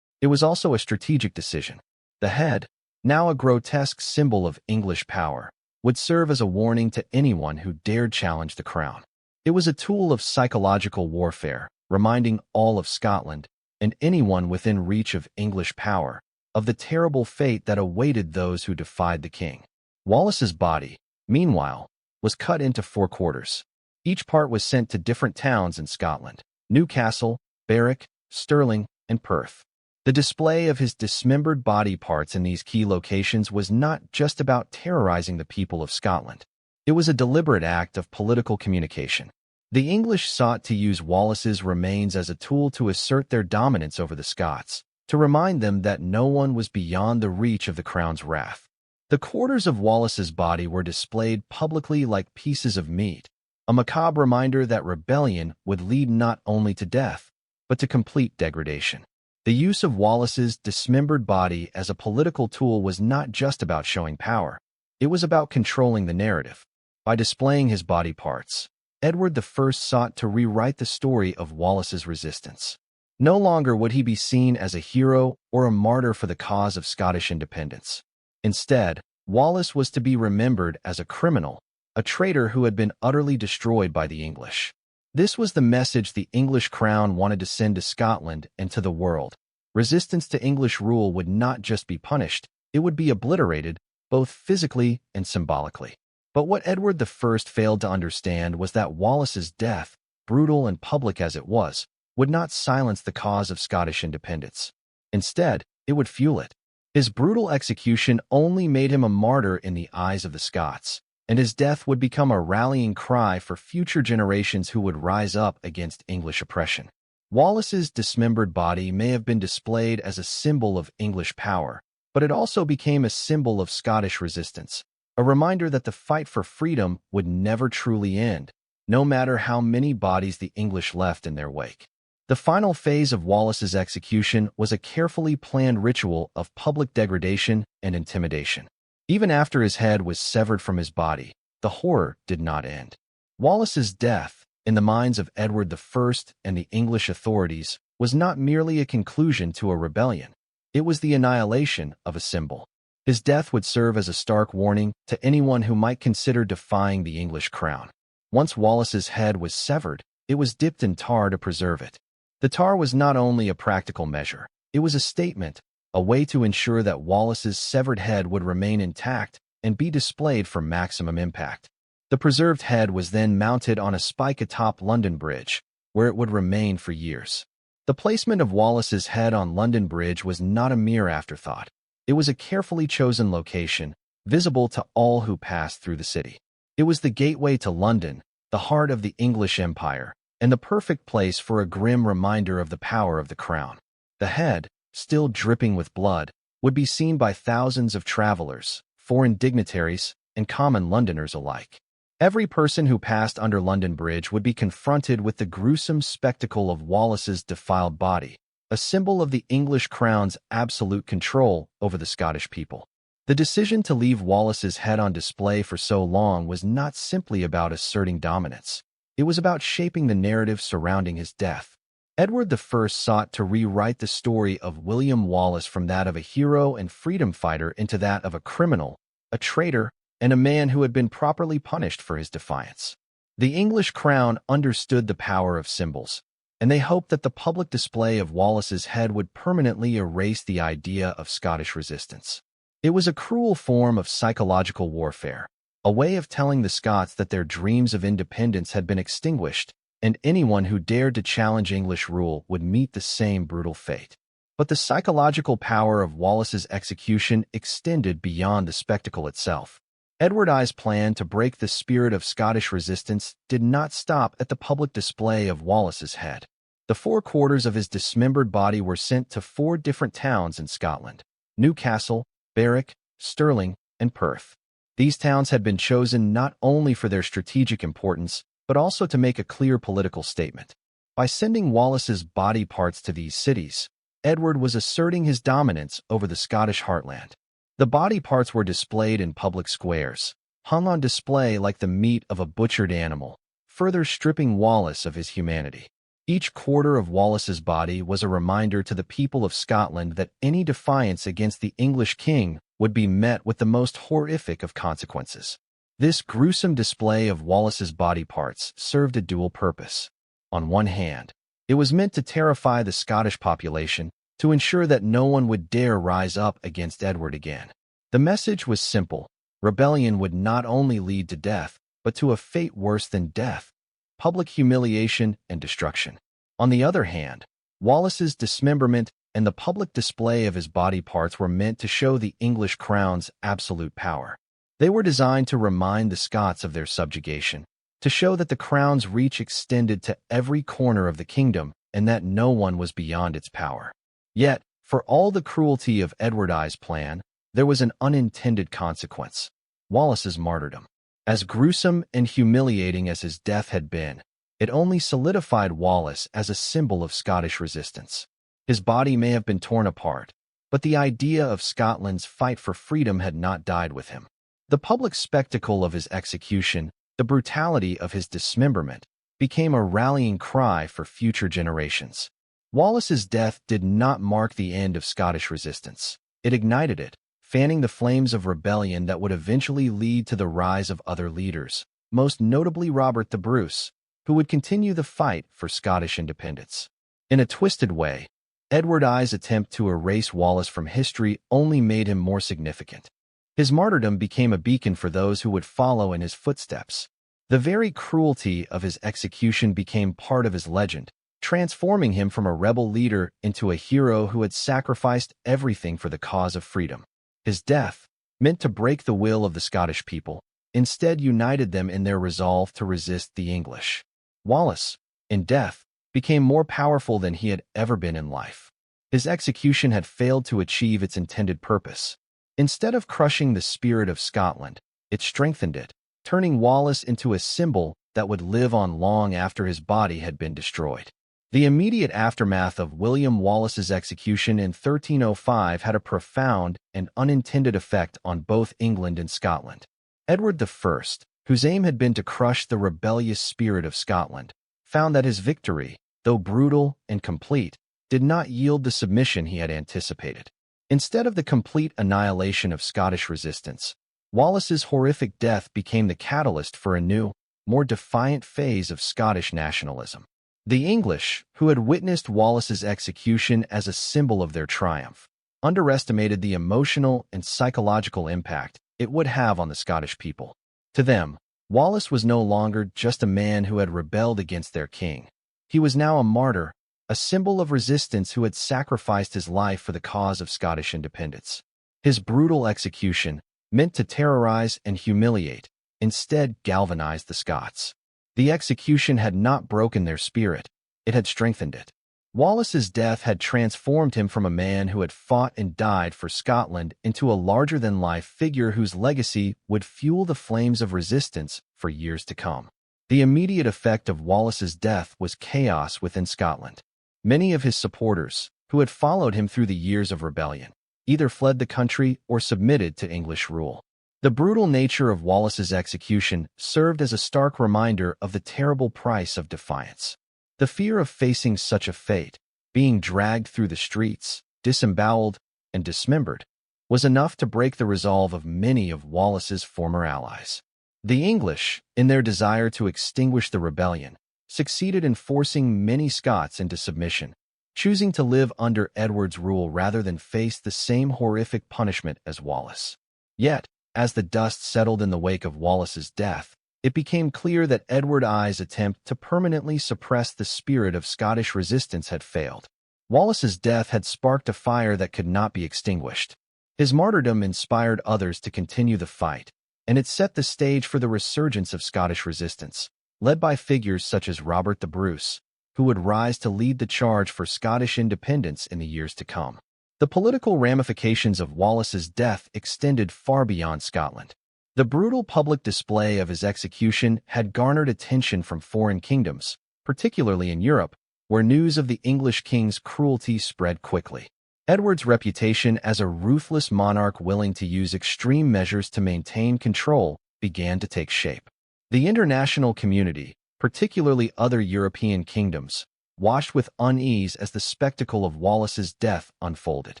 It was also a strategic decision. The head, now a grotesque symbol of English power, would serve as a warning to anyone who dared challenge the crown. It was a tool of psychological warfare, reminding all of Scotland, and anyone within reach of English power, of the terrible fate that awaited those who defied the king. Wallace's body, meanwhile, was cut into 4 quarters. Each part was sent to different towns in Scotland: Newcastle, Berwick, Stirling, and Perth. The display of his dismembered body parts in these key locations was not just about terrorizing the people of Scotland. It was a deliberate act of political communication. The English sought to use Wallace's remains as a tool to assert their dominance over the Scots, to remind them that no one was beyond the reach of the crown's wrath. The quarters of Wallace's body were displayed publicly like pieces of meat, a macabre reminder that rebellion would lead not only to death, but to complete degradation. The use of Wallace's dismembered body as a political tool was not just about showing power. It was about controlling the narrative. By displaying his body parts, Edward I sought to rewrite the story of Wallace's resistance. No longer would he be seen as a hero or a martyr for the cause of Scottish independence. Instead, Wallace was to be remembered as a criminal, a traitor who had been utterly destroyed by the English. This was the message the English crown wanted to send to Scotland and to the world. Resistance to English rule would not just be punished, it would be obliterated, both physically and symbolically. But what Edward I failed to understand was that Wallace's death, brutal and public as it was, would not silence the cause of Scottish independence. Instead, it would fuel it. His brutal execution only made him a martyr in the eyes of the Scots, and his death would become a rallying cry for future generations who would rise up against English oppression. Wallace's dismembered body may have been displayed as a symbol of English power, but it also became a symbol of Scottish resistance, a reminder that the fight for freedom would never truly end, no matter how many bodies the English left in their wake. The final phase of Wallace's execution was a carefully planned ritual of public degradation and intimidation. Even after his head was severed from his body, the horror did not end. Wallace's death, in the minds of Edward I and the English authorities, was not merely a conclusion to a rebellion. It was the annihilation of a symbol. His death would serve as a stark warning to anyone who might consider defying the English crown. Once Wallace's head was severed, it was dipped in tar to preserve it. The tar was not only a practical measure, it was a statement, a way to ensure that Wallace's severed head would remain intact and be displayed for maximum impact. The preserved head was then mounted on a spike atop London Bridge, where it would remain for years. The placement of Wallace's head on London Bridge was not a mere afterthought. It was a carefully chosen location, visible to all who passed through the city. It was the gateway to London, the heart of the English Empire, and the perfect place for a grim reminder of the power of the crown. The head, still dripping with blood, would be seen by thousands of travelers, foreign dignitaries, and common Londoners alike. Every person who passed under London Bridge would be confronted with the gruesome spectacle of Wallace's defiled body, a symbol of the English crown's absolute control over the Scottish people. The decision to leave Wallace's head on display for so long was not simply about asserting dominance. It was about shaping the narrative surrounding his death. Edward I sought to rewrite the story of William Wallace from that of a hero and freedom fighter into that of a criminal, a traitor, and a man who had been properly punished for his defiance. The English crown understood the power of symbols, and they hoped that the public display of Wallace's head would permanently erase the idea of Scottish resistance. It was a cruel form of psychological warfare, a way of telling the Scots that their dreams of independence had been extinguished, and anyone who dared to challenge English rule would meet the same brutal fate. But the psychological power of Wallace's execution extended beyond the spectacle itself. Edward I's plan to break the spirit of Scottish resistance did not stop at the public display of Wallace's head. The 4/4 of his dismembered body were sent to 4 different towns in Scotland: Newcastle, Berwick, Stirling, and Perth. These towns had been chosen not only for their strategic importance, but also to make a clear political statement. By sending Wallace's body parts to these cities, Edward was asserting his dominance over the Scottish heartland. The body parts were displayed in public squares, hung on display like the meat of a butchered animal, further stripping Wallace of his humanity. Each quarter of Wallace's body was a reminder to the people of Scotland that any defiance against the English king would be met with the most horrific of consequences. This gruesome display of Wallace's body parts served a dual purpose. On one hand, it was meant to terrify the Scottish population, to ensure that no one would dare rise up against Edward again. The message was simple: rebellion would not only lead to death, but to a fate worse than death: public humiliation and destruction. On the other hand, Wallace's dismemberment and the public display of his body parts were meant to show the English crown's absolute power. They were designed to remind the Scots of their subjugation, to show that the crown's reach extended to every corner of the kingdom and that no one was beyond its power. Yet, for all the cruelty of Edward I's plan, there was an unintended consequence: Wallace's martyrdom. As gruesome and humiliating as his death had been, it only solidified Wallace as a symbol of Scottish resistance. His body may have been torn apart, but the idea of Scotland's fight for freedom had not died with him. The public spectacle of his execution, the brutality of his dismemberment, became a rallying cry for future generations. Wallace's death did not mark the end of Scottish resistance. It ignited it, fanning the flames of rebellion that would eventually lead to the rise of other leaders, most notably Robert the Bruce, who would continue the fight for Scottish independence. In a twisted way, Edward I's attempt to erase Wallace from history only made him more significant. His martyrdom became a beacon for those who would follow in his footsteps. The very cruelty of his execution became part of his legend, transforming him from a rebel leader into a hero who had sacrificed everything for the cause of freedom. His death, meant to break the will of the Scottish people, instead united them in their resolve to resist the English. Wallace, in death, became more powerful than he had ever been in life. His execution had failed to achieve its intended purpose. Instead of crushing the spirit of Scotland, it strengthened it, turning Wallace into a symbol that would live on long after his body had been destroyed. The immediate aftermath of William Wallace's execution in 1305 had a profound and unintended effect on both England and Scotland. Edward I, whose aim had been to crush the rebellious spirit of Scotland, found that his victory, though brutal and complete, did not yield the submission he had anticipated. Instead of the complete annihilation of Scottish resistance, Wallace's horrific death became the catalyst for a new, more defiant phase of Scottish nationalism. The English, who had witnessed Wallace's execution as a symbol of their triumph, underestimated the emotional and psychological impact it would have on the Scottish people. To them, Wallace was no longer just a man who had rebelled against their king. He was now a martyr, a symbol of resistance who had sacrificed his life for the cause of Scottish independence. His brutal execution, meant to terrorize and humiliate, instead galvanized the Scots. The execution had not broken their spirit, it had strengthened it. Wallace's death had transformed him from a man who had fought and died for Scotland into a larger-than-life figure whose legacy would fuel the flames of resistance for years to come. The immediate effect of Wallace's death was chaos within Scotland. Many of his supporters, who had followed him through the years of rebellion, either fled the country or submitted to English rule. The brutal nature of Wallace's execution served as a stark reminder of the terrible price of defiance. The fear of facing such a fate, being dragged through the streets, disemboweled, and dismembered, was enough to break the resolve of many of Wallace's former allies. The English, in their desire to extinguish the rebellion, succeeded in forcing many Scots into submission, choosing to live under Edward's rule rather than face the same horrific punishment as Wallace. Yet, as the dust settled in the wake of Wallace's death, it became clear that Edward I's attempt to permanently suppress the spirit of Scottish resistance had failed. Wallace's death had sparked a fire that could not be extinguished. His martyrdom inspired others to continue the fight, and it set the stage for the resurgence of Scottish resistance, led by figures such as Robert the Bruce, who would rise to lead the charge for Scottish independence in the years to come. The political ramifications of Wallace's death extended far beyond Scotland. The brutal public display of his execution had garnered attention from foreign kingdoms, particularly in Europe, where news of the English king's cruelty spread quickly. Edward's reputation as a ruthless monarch willing to use extreme measures to maintain control began to take shape. The international community, particularly other European kingdoms, watched with unease as the spectacle of Wallace's death unfolded.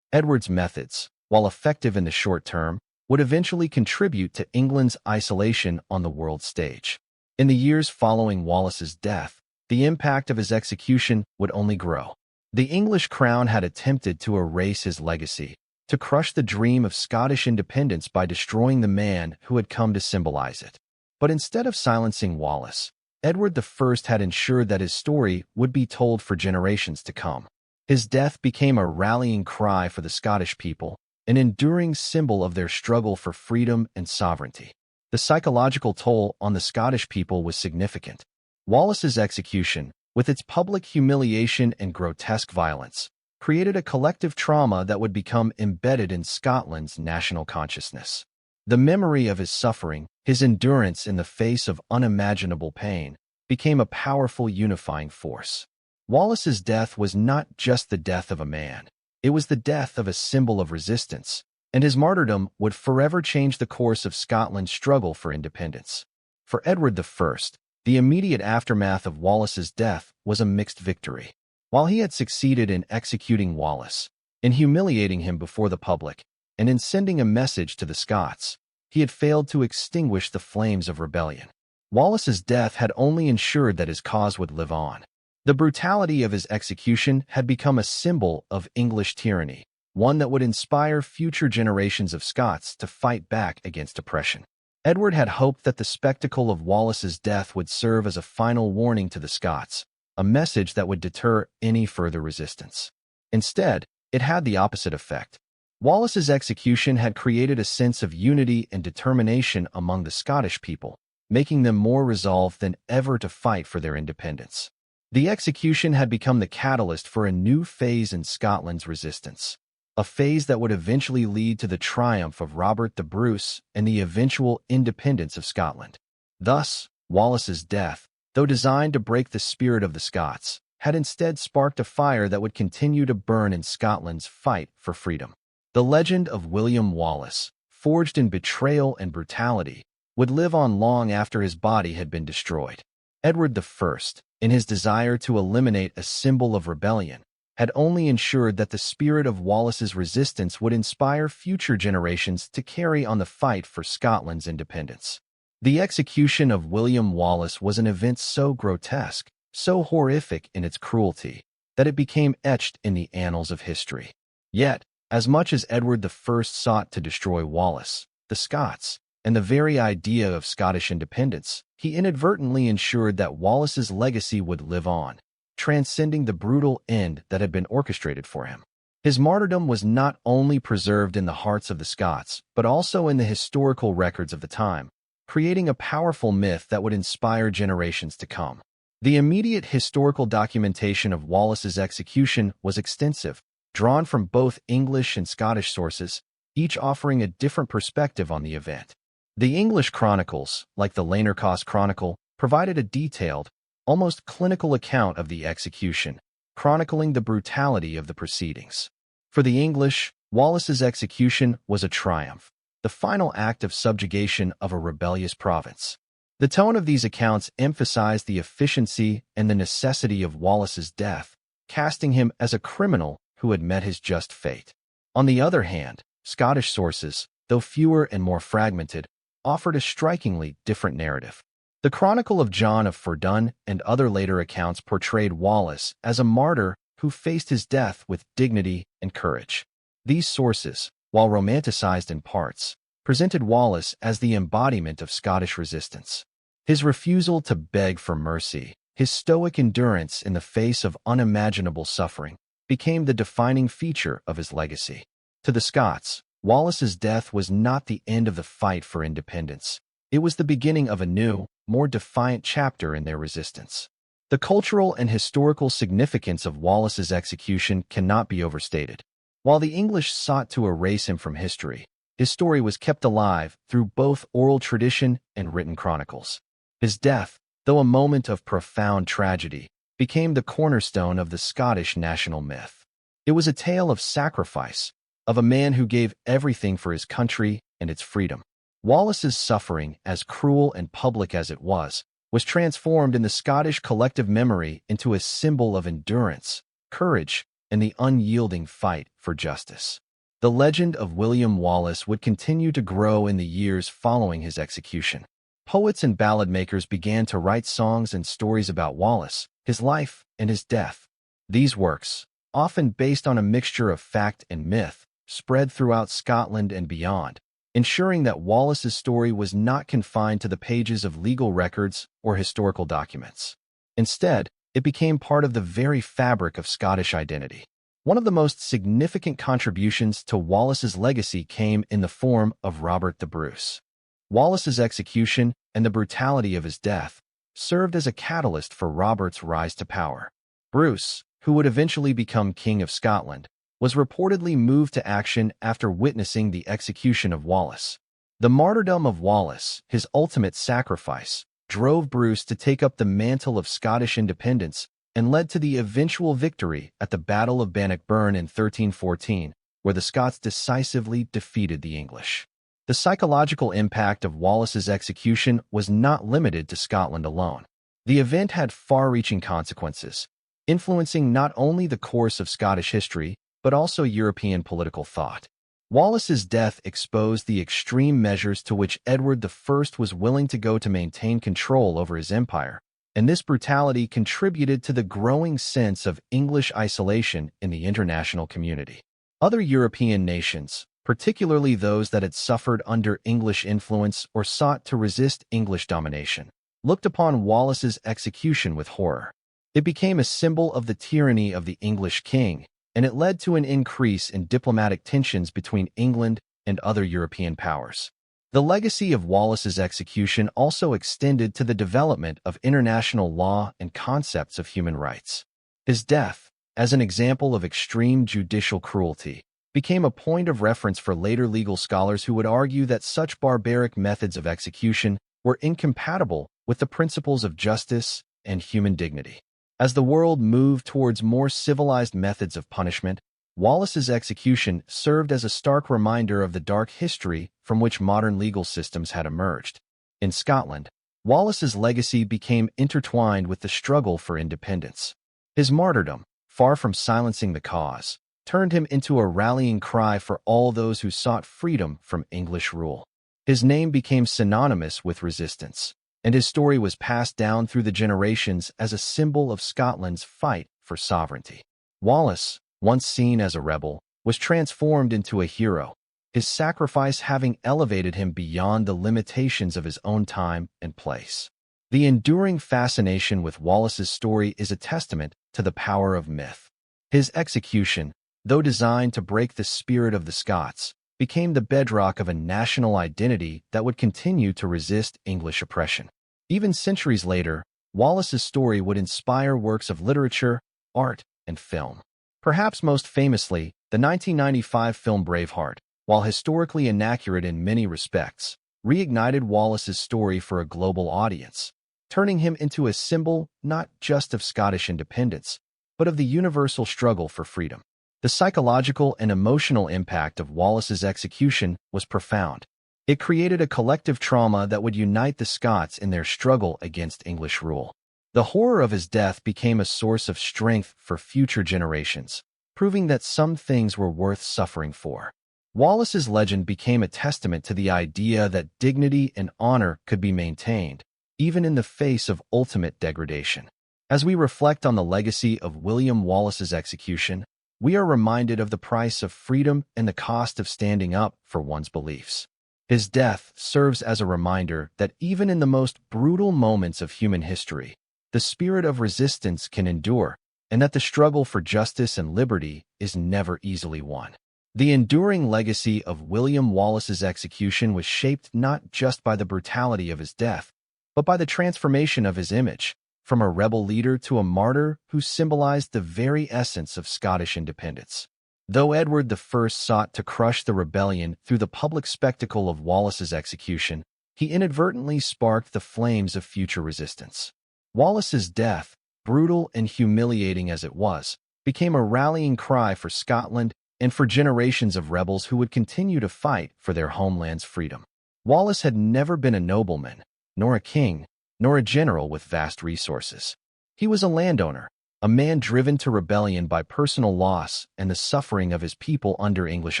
Edward's methods, while effective in the short term, would eventually contribute to England's isolation on the world stage. In the years following Wallace's death, the impact of his execution would only grow. The English crown had attempted to erase his legacy, to crush the dream of Scottish independence by destroying the man who had come to symbolize it. But instead of silencing Wallace, Edward I had ensured that his story would be told for generations to come. His death became a rallying cry for the Scottish people, an enduring symbol of their struggle for freedom and sovereignty. The psychological toll on the Scottish people was significant. Wallace's execution, with its public humiliation and grotesque violence, created a collective trauma that would become embedded in Scotland's national consciousness. The memory of his suffering, his endurance in the face of unimaginable pain, became a powerful unifying force. Wallace's death was not just the death of a man. It was the death of a symbol of resistance, and his martyrdom would forever change the course of Scotland's struggle for independence. For Edward I, the immediate aftermath of Wallace's death was a mixed victory. While he had succeeded in executing Wallace, in humiliating him before the public, and in sending a message to the Scots, he had failed to extinguish the flames of rebellion. Wallace's death had only ensured that his cause would live on. The brutality of his execution had become a symbol of English tyranny, one that would inspire future generations of Scots to fight back against oppression. Edward had hoped that the spectacle of Wallace's death would serve as a final warning to the Scots, a message that would deter any further resistance. Instead, it had the opposite effect. Wallace's execution had created a sense of unity and determination among the Scottish people, making them more resolved than ever to fight for their independence. The execution had become the catalyst for a new phase in Scotland's resistance, a phase that would eventually lead to the triumph of Robert the Bruce and the eventual independence of Scotland. Thus, Wallace's death, though designed to break the spirit of the Scots, had instead sparked a fire that would continue to burn in Scotland's fight for freedom. The legend of William Wallace, forged in betrayal and brutality, would live on long after his body had been destroyed. Edward I, in his desire to eliminate a symbol of rebellion, had only ensured that the spirit of Wallace's resistance would inspire future generations to carry on the fight for Scotland's independence. The execution of William Wallace was an event so grotesque, so horrific in its cruelty, that it became etched in the annals of history. Yet, as much as Edward I sought to destroy Wallace, the Scots, and the very idea of Scottish independence, he inadvertently ensured that Wallace's legacy would live on, transcending the brutal end that had been orchestrated for him. His martyrdom was not only preserved in the hearts of the Scots, but also in the historical records of the time, creating a powerful myth that would inspire generations to come. The immediate historical documentation of Wallace's execution was extensive, drawn from both English and Scottish sources, each offering a different perspective on the event. The English chronicles, like the Lanercost Chronicle, provided a detailed, almost clinical account of the execution, chronicling the brutality of the proceedings. For the English, Wallace's execution was a triumph, the final act of subjugation of a rebellious province. The tone of these accounts emphasized the efficiency and the necessity of Wallace's death, casting him as a criminal who had met his just fate. On the other hand, Scottish sources, though fewer and more fragmented, offered a strikingly different narrative. The Chronicle of John of Verdun and other later accounts portrayed Wallace as a martyr who faced his death with dignity and courage. These sources, while romanticized in parts, presented Wallace as the embodiment of Scottish resistance. His refusal to beg for mercy, his stoic endurance in the face of unimaginable suffering, became the defining feature of his legacy. To the Scots, Wallace's death was not the end of the fight for independence. It was the beginning of a new, more defiant chapter in their resistance. The cultural and historical significance of Wallace's execution cannot be overstated. While the English sought to erase him from history, his story was kept alive through both oral tradition and written chronicles. His death, though a moment of profound tragedy, became the cornerstone of the Scottish national myth. It was a tale of sacrifice, of a man who gave everything for his country and its freedom. Wallace's suffering, as cruel and public as it was transformed in the Scottish collective memory into a symbol of endurance, courage, and the unyielding fight for justice. The legend of William Wallace would continue to grow in the years following his execution. Poets and ballad makers began to write songs and stories about Wallace, his life, and his death. These works, often based on a mixture of fact and myth, spread throughout Scotland and beyond, ensuring that Wallace's story was not confined to the pages of legal records or historical documents. Instead, it became part of the very fabric of Scottish identity. One of the most significant contributions to Wallace's legacy came in the form of Robert the Bruce. Wallace's execution and the brutality of his death served as a catalyst for Robert's rise to power. Bruce, who would eventually become King of Scotland, was reportedly moved to action after witnessing the execution of Wallace. The martyrdom of Wallace, his ultimate sacrifice, drove Bruce to take up the mantle of Scottish independence and led to the eventual victory at the Battle of Bannockburn in 1314, where the Scots decisively defeated the English. The psychological impact of Wallace's execution was not limited to Scotland alone. The event had far-reaching consequences, influencing not only the course of Scottish history, but also European political thought. Wallace's death exposed the extreme measures to which Edward I was willing to go to maintain control over his empire, and this brutality contributed to the growing sense of English isolation in the international community. Other European nations, particularly those that had suffered under English influence or sought to resist English domination, looked upon Wallace's execution with horror. It became a symbol of the tyranny of the English king, and it led to an increase in diplomatic tensions between England and other European powers. The legacy of Wallace's execution also extended to the development of international law and concepts of human rights. His death, as an example of extreme judicial cruelty, became a point of reference for later legal scholars who would argue that such barbaric methods of execution were incompatible with the principles of justice and human dignity. As the world moved towards more civilized methods of punishment, Wallace's execution served as a stark reminder of the dark history from which modern legal systems had emerged. In Scotland, Wallace's legacy became intertwined with the struggle for independence. His martyrdom, far from silencing the cause, turned him into a rallying cry for all those who sought freedom from English rule. His name became synonymous with resistance, and his story was passed down through the generations as a symbol of Scotland's fight for sovereignty. Wallace, once seen as a rebel, was transformed into a hero, his sacrifice having elevated him beyond the limitations of his own time and place. The enduring fascination with Wallace's story is a testament to the power of myth. His execution, though designed to break the spirit of the Scots, became the bedrock of a national identity that would continue to resist English oppression. Even centuries later, Wallace's story would inspire works of literature, art, and film. Perhaps most famously, the 1995 film Braveheart, while historically inaccurate in many respects, reignited Wallace's story for a global audience, turning him into a symbol not just of Scottish independence, but of the universal struggle for freedom. The psychological and emotional impact of Wallace's execution was profound. It created a collective trauma that would unite the Scots in their struggle against English rule. The horror of his death became a source of strength for future generations, proving that some things were worth suffering for. Wallace's legend became a testament to the idea that dignity and honor could be maintained, even in the face of ultimate degradation. As we reflect on the legacy of William Wallace's execution, we are reminded of the price of freedom and the cost of standing up for one's beliefs. His death serves as a reminder that even in the most brutal moments of human history, the spirit of resistance can endure, and that the struggle for justice and liberty is never easily won. The enduring legacy of William Wallace's execution was shaped not just by the brutality of his death, but by the transformation of his image, from a rebel leader to a martyr who symbolized the very essence of Scottish independence. Though Edward I sought to crush the rebellion through the public spectacle of Wallace's execution, he inadvertently sparked the flames of future resistance. Wallace's death, brutal and humiliating as it was, became a rallying cry for Scotland and for generations of rebels who would continue to fight for their homeland's freedom. Wallace had never been a nobleman, nor a king, nor a general with vast resources. He was a landowner, a man driven to rebellion by personal loss and the suffering of his people under English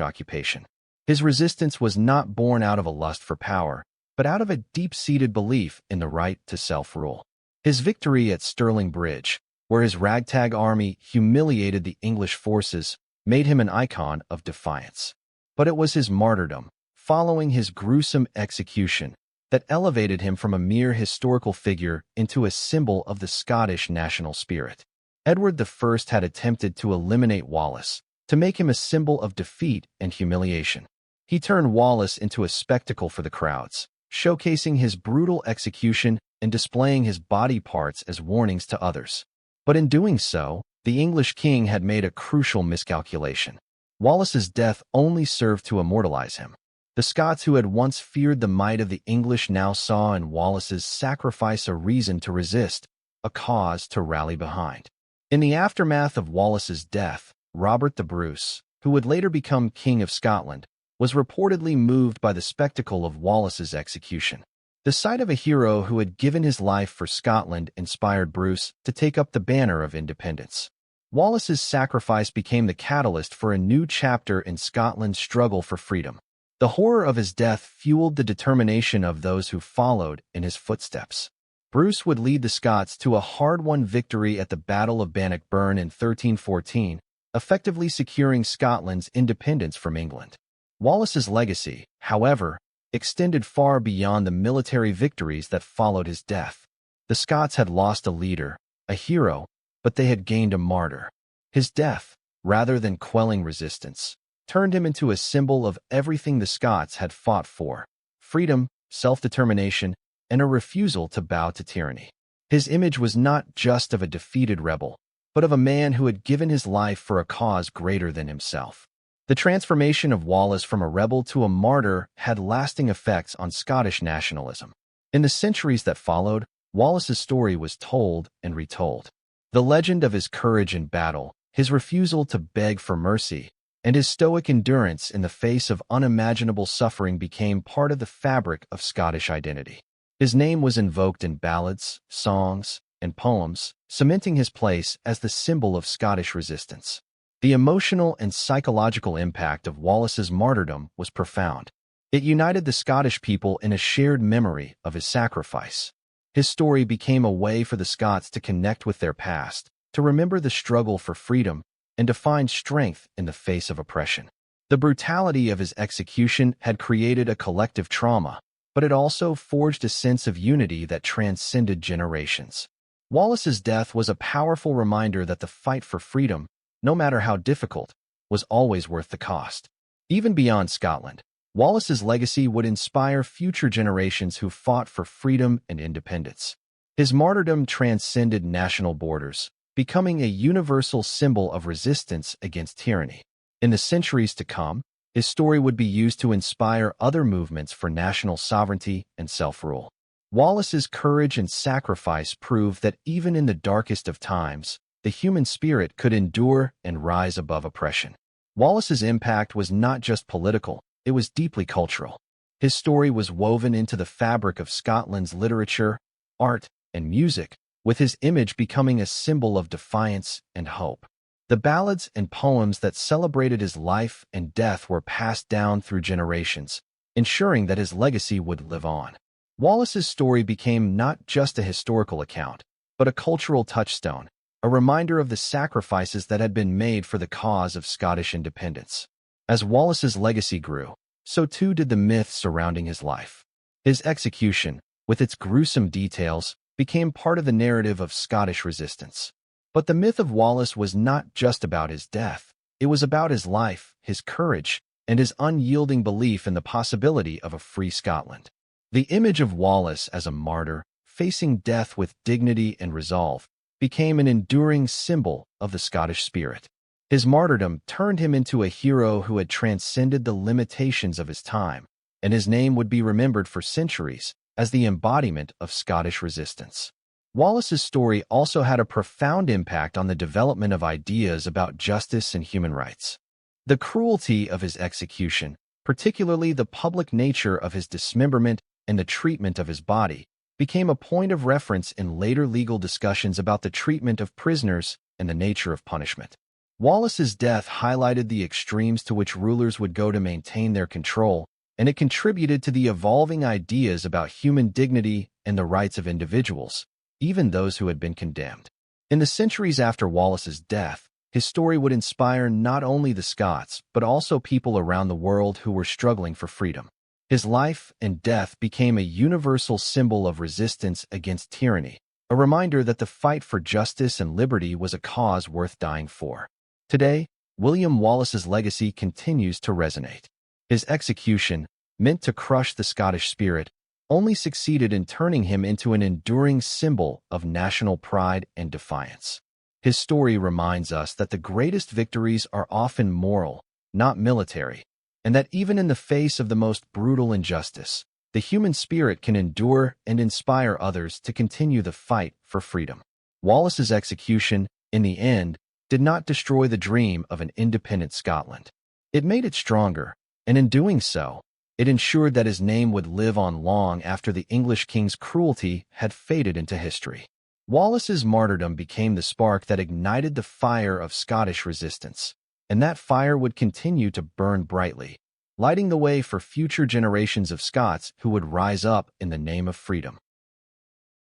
occupation. His resistance was not born out of a lust for power, but out of a deep-seated belief in the right to self-rule. His victory at Stirling Bridge, where his ragtag army humiliated the English forces, made him an icon of defiance. But it was his martyrdom, following his gruesome execution, that elevated him from a mere historical figure into a symbol of the Scottish national spirit. Edward I had attempted to eliminate Wallace, to make him a symbol of defeat and humiliation. He turned Wallace into a spectacle for the crowds, showcasing his brutal execution and displaying his body parts as warnings to others. But in doing so, the English king had made a crucial miscalculation. Wallace's death only served to immortalize him. The Scots who had once feared the might of the English now saw in Wallace's sacrifice a reason to resist, a cause to rally behind. In the aftermath of Wallace's death, Robert the Bruce, who would later become King of Scotland, was reportedly moved by the spectacle of Wallace's execution. The sight of a hero who had given his life for Scotland inspired Bruce to take up the banner of independence. Wallace's sacrifice became the catalyst for a new chapter in Scotland's struggle for freedom. The horror of his death fueled the determination of those who followed in his footsteps. Bruce would lead the Scots to a hard-won victory at the Battle of Bannockburn in 1314, effectively securing Scotland's independence from England. Wallace's legacy, however, extended far beyond the military victories that followed his death. The Scots had lost a leader, a hero, but they had gained a martyr. His death, rather than quelling resistance, turned him into a symbol of everything the Scots had fought for: freedom, self-determination, and a refusal to bow to tyranny. His image was not just of a defeated rebel, but of a man who had given his life for a cause greater than himself. The transformation of Wallace from a rebel to a martyr had lasting effects on Scottish nationalism. In the centuries that followed, Wallace's story was told and retold. The legend of his courage in battle, his refusal to beg for mercy, and his stoic endurance in the face of unimaginable suffering became part of the fabric of Scottish identity. His name was invoked in ballads, songs, and poems, cementing his place as the symbol of Scottish resistance. The emotional and psychological impact of Wallace's martyrdom was profound. It united the Scottish people in a shared memory of his sacrifice. His story became a way for the Scots to connect with their past, to remember the struggle for freedom, and to find strength in the face of oppression. The brutality of his execution had created a collective trauma, but it also forged a sense of unity that transcended generations. Wallace's death was a powerful reminder that the fight for freedom, no matter how difficult, was always worth the cost. Even beyond Scotland, Wallace's legacy would inspire future generations who fought for freedom and independence. His martyrdom transcended national borders, becoming a universal symbol of resistance against tyranny. In the centuries to come, his story would be used to inspire other movements for national sovereignty and self-rule. Wallace's courage and sacrifice proved that even in the darkest of times, the human spirit could endure and rise above oppression. Wallace's impact was not just political, it was deeply cultural. His story was woven into the fabric of Scotland's literature, art, and music, with his image becoming a symbol of defiance and hope. The ballads and poems that celebrated his life and death were passed down through generations, ensuring that his legacy would live on. Wallace's story became not just a historical account, but a cultural touchstone, a reminder of the sacrifices that had been made for the cause of Scottish independence. As Wallace's legacy grew, so too did the myth surrounding his life. His execution, with its gruesome details, became part of the narrative of Scottish resistance. But the myth of Wallace was not just about his death. It was about his life, his courage, and his unyielding belief in the possibility of a free Scotland. The image of Wallace as a martyr, facing death with dignity and resolve, became an enduring symbol of the Scottish spirit. His martyrdom turned him into a hero who had transcended the limitations of his time, and his name would be remembered for centuries as the embodiment of Scottish resistance. Wallace's story also had a profound impact on the development of ideas about justice and human rights. The cruelty of his execution, particularly the public nature of his dismemberment and the treatment of his body, became a point of reference in later legal discussions about the treatment of prisoners and the nature of punishment. Wallace's death highlighted the extremes to which rulers would go to maintain their control, and it contributed to the evolving ideas about human dignity and the rights of individuals, even those who had been condemned. In the centuries after Wallace's death, his story would inspire not only the Scots, but also people around the world who were struggling for freedom. His life and death became a universal symbol of resistance against tyranny, a reminder that the fight for justice and liberty was a cause worth dying for. Today, William Wallace's legacy continues to resonate. His execution, meant to crush the Scottish spirit, only succeeded in turning him into an enduring symbol of national pride and defiance. His story reminds us that the greatest victories are often moral, not military, and that even in the face of the most brutal injustice, the human spirit can endure and inspire others to continue the fight for freedom. Wallace's execution, in the end, did not destroy the dream of an independent Scotland. It made it stronger, and in doing so, it ensured that his name would live on long after the English king's cruelty had faded into history. Wallace's martyrdom became the spark that ignited the fire of Scottish resistance, and that fire would continue to burn brightly, lighting the way for future generations of Scots who would rise up in the name of freedom.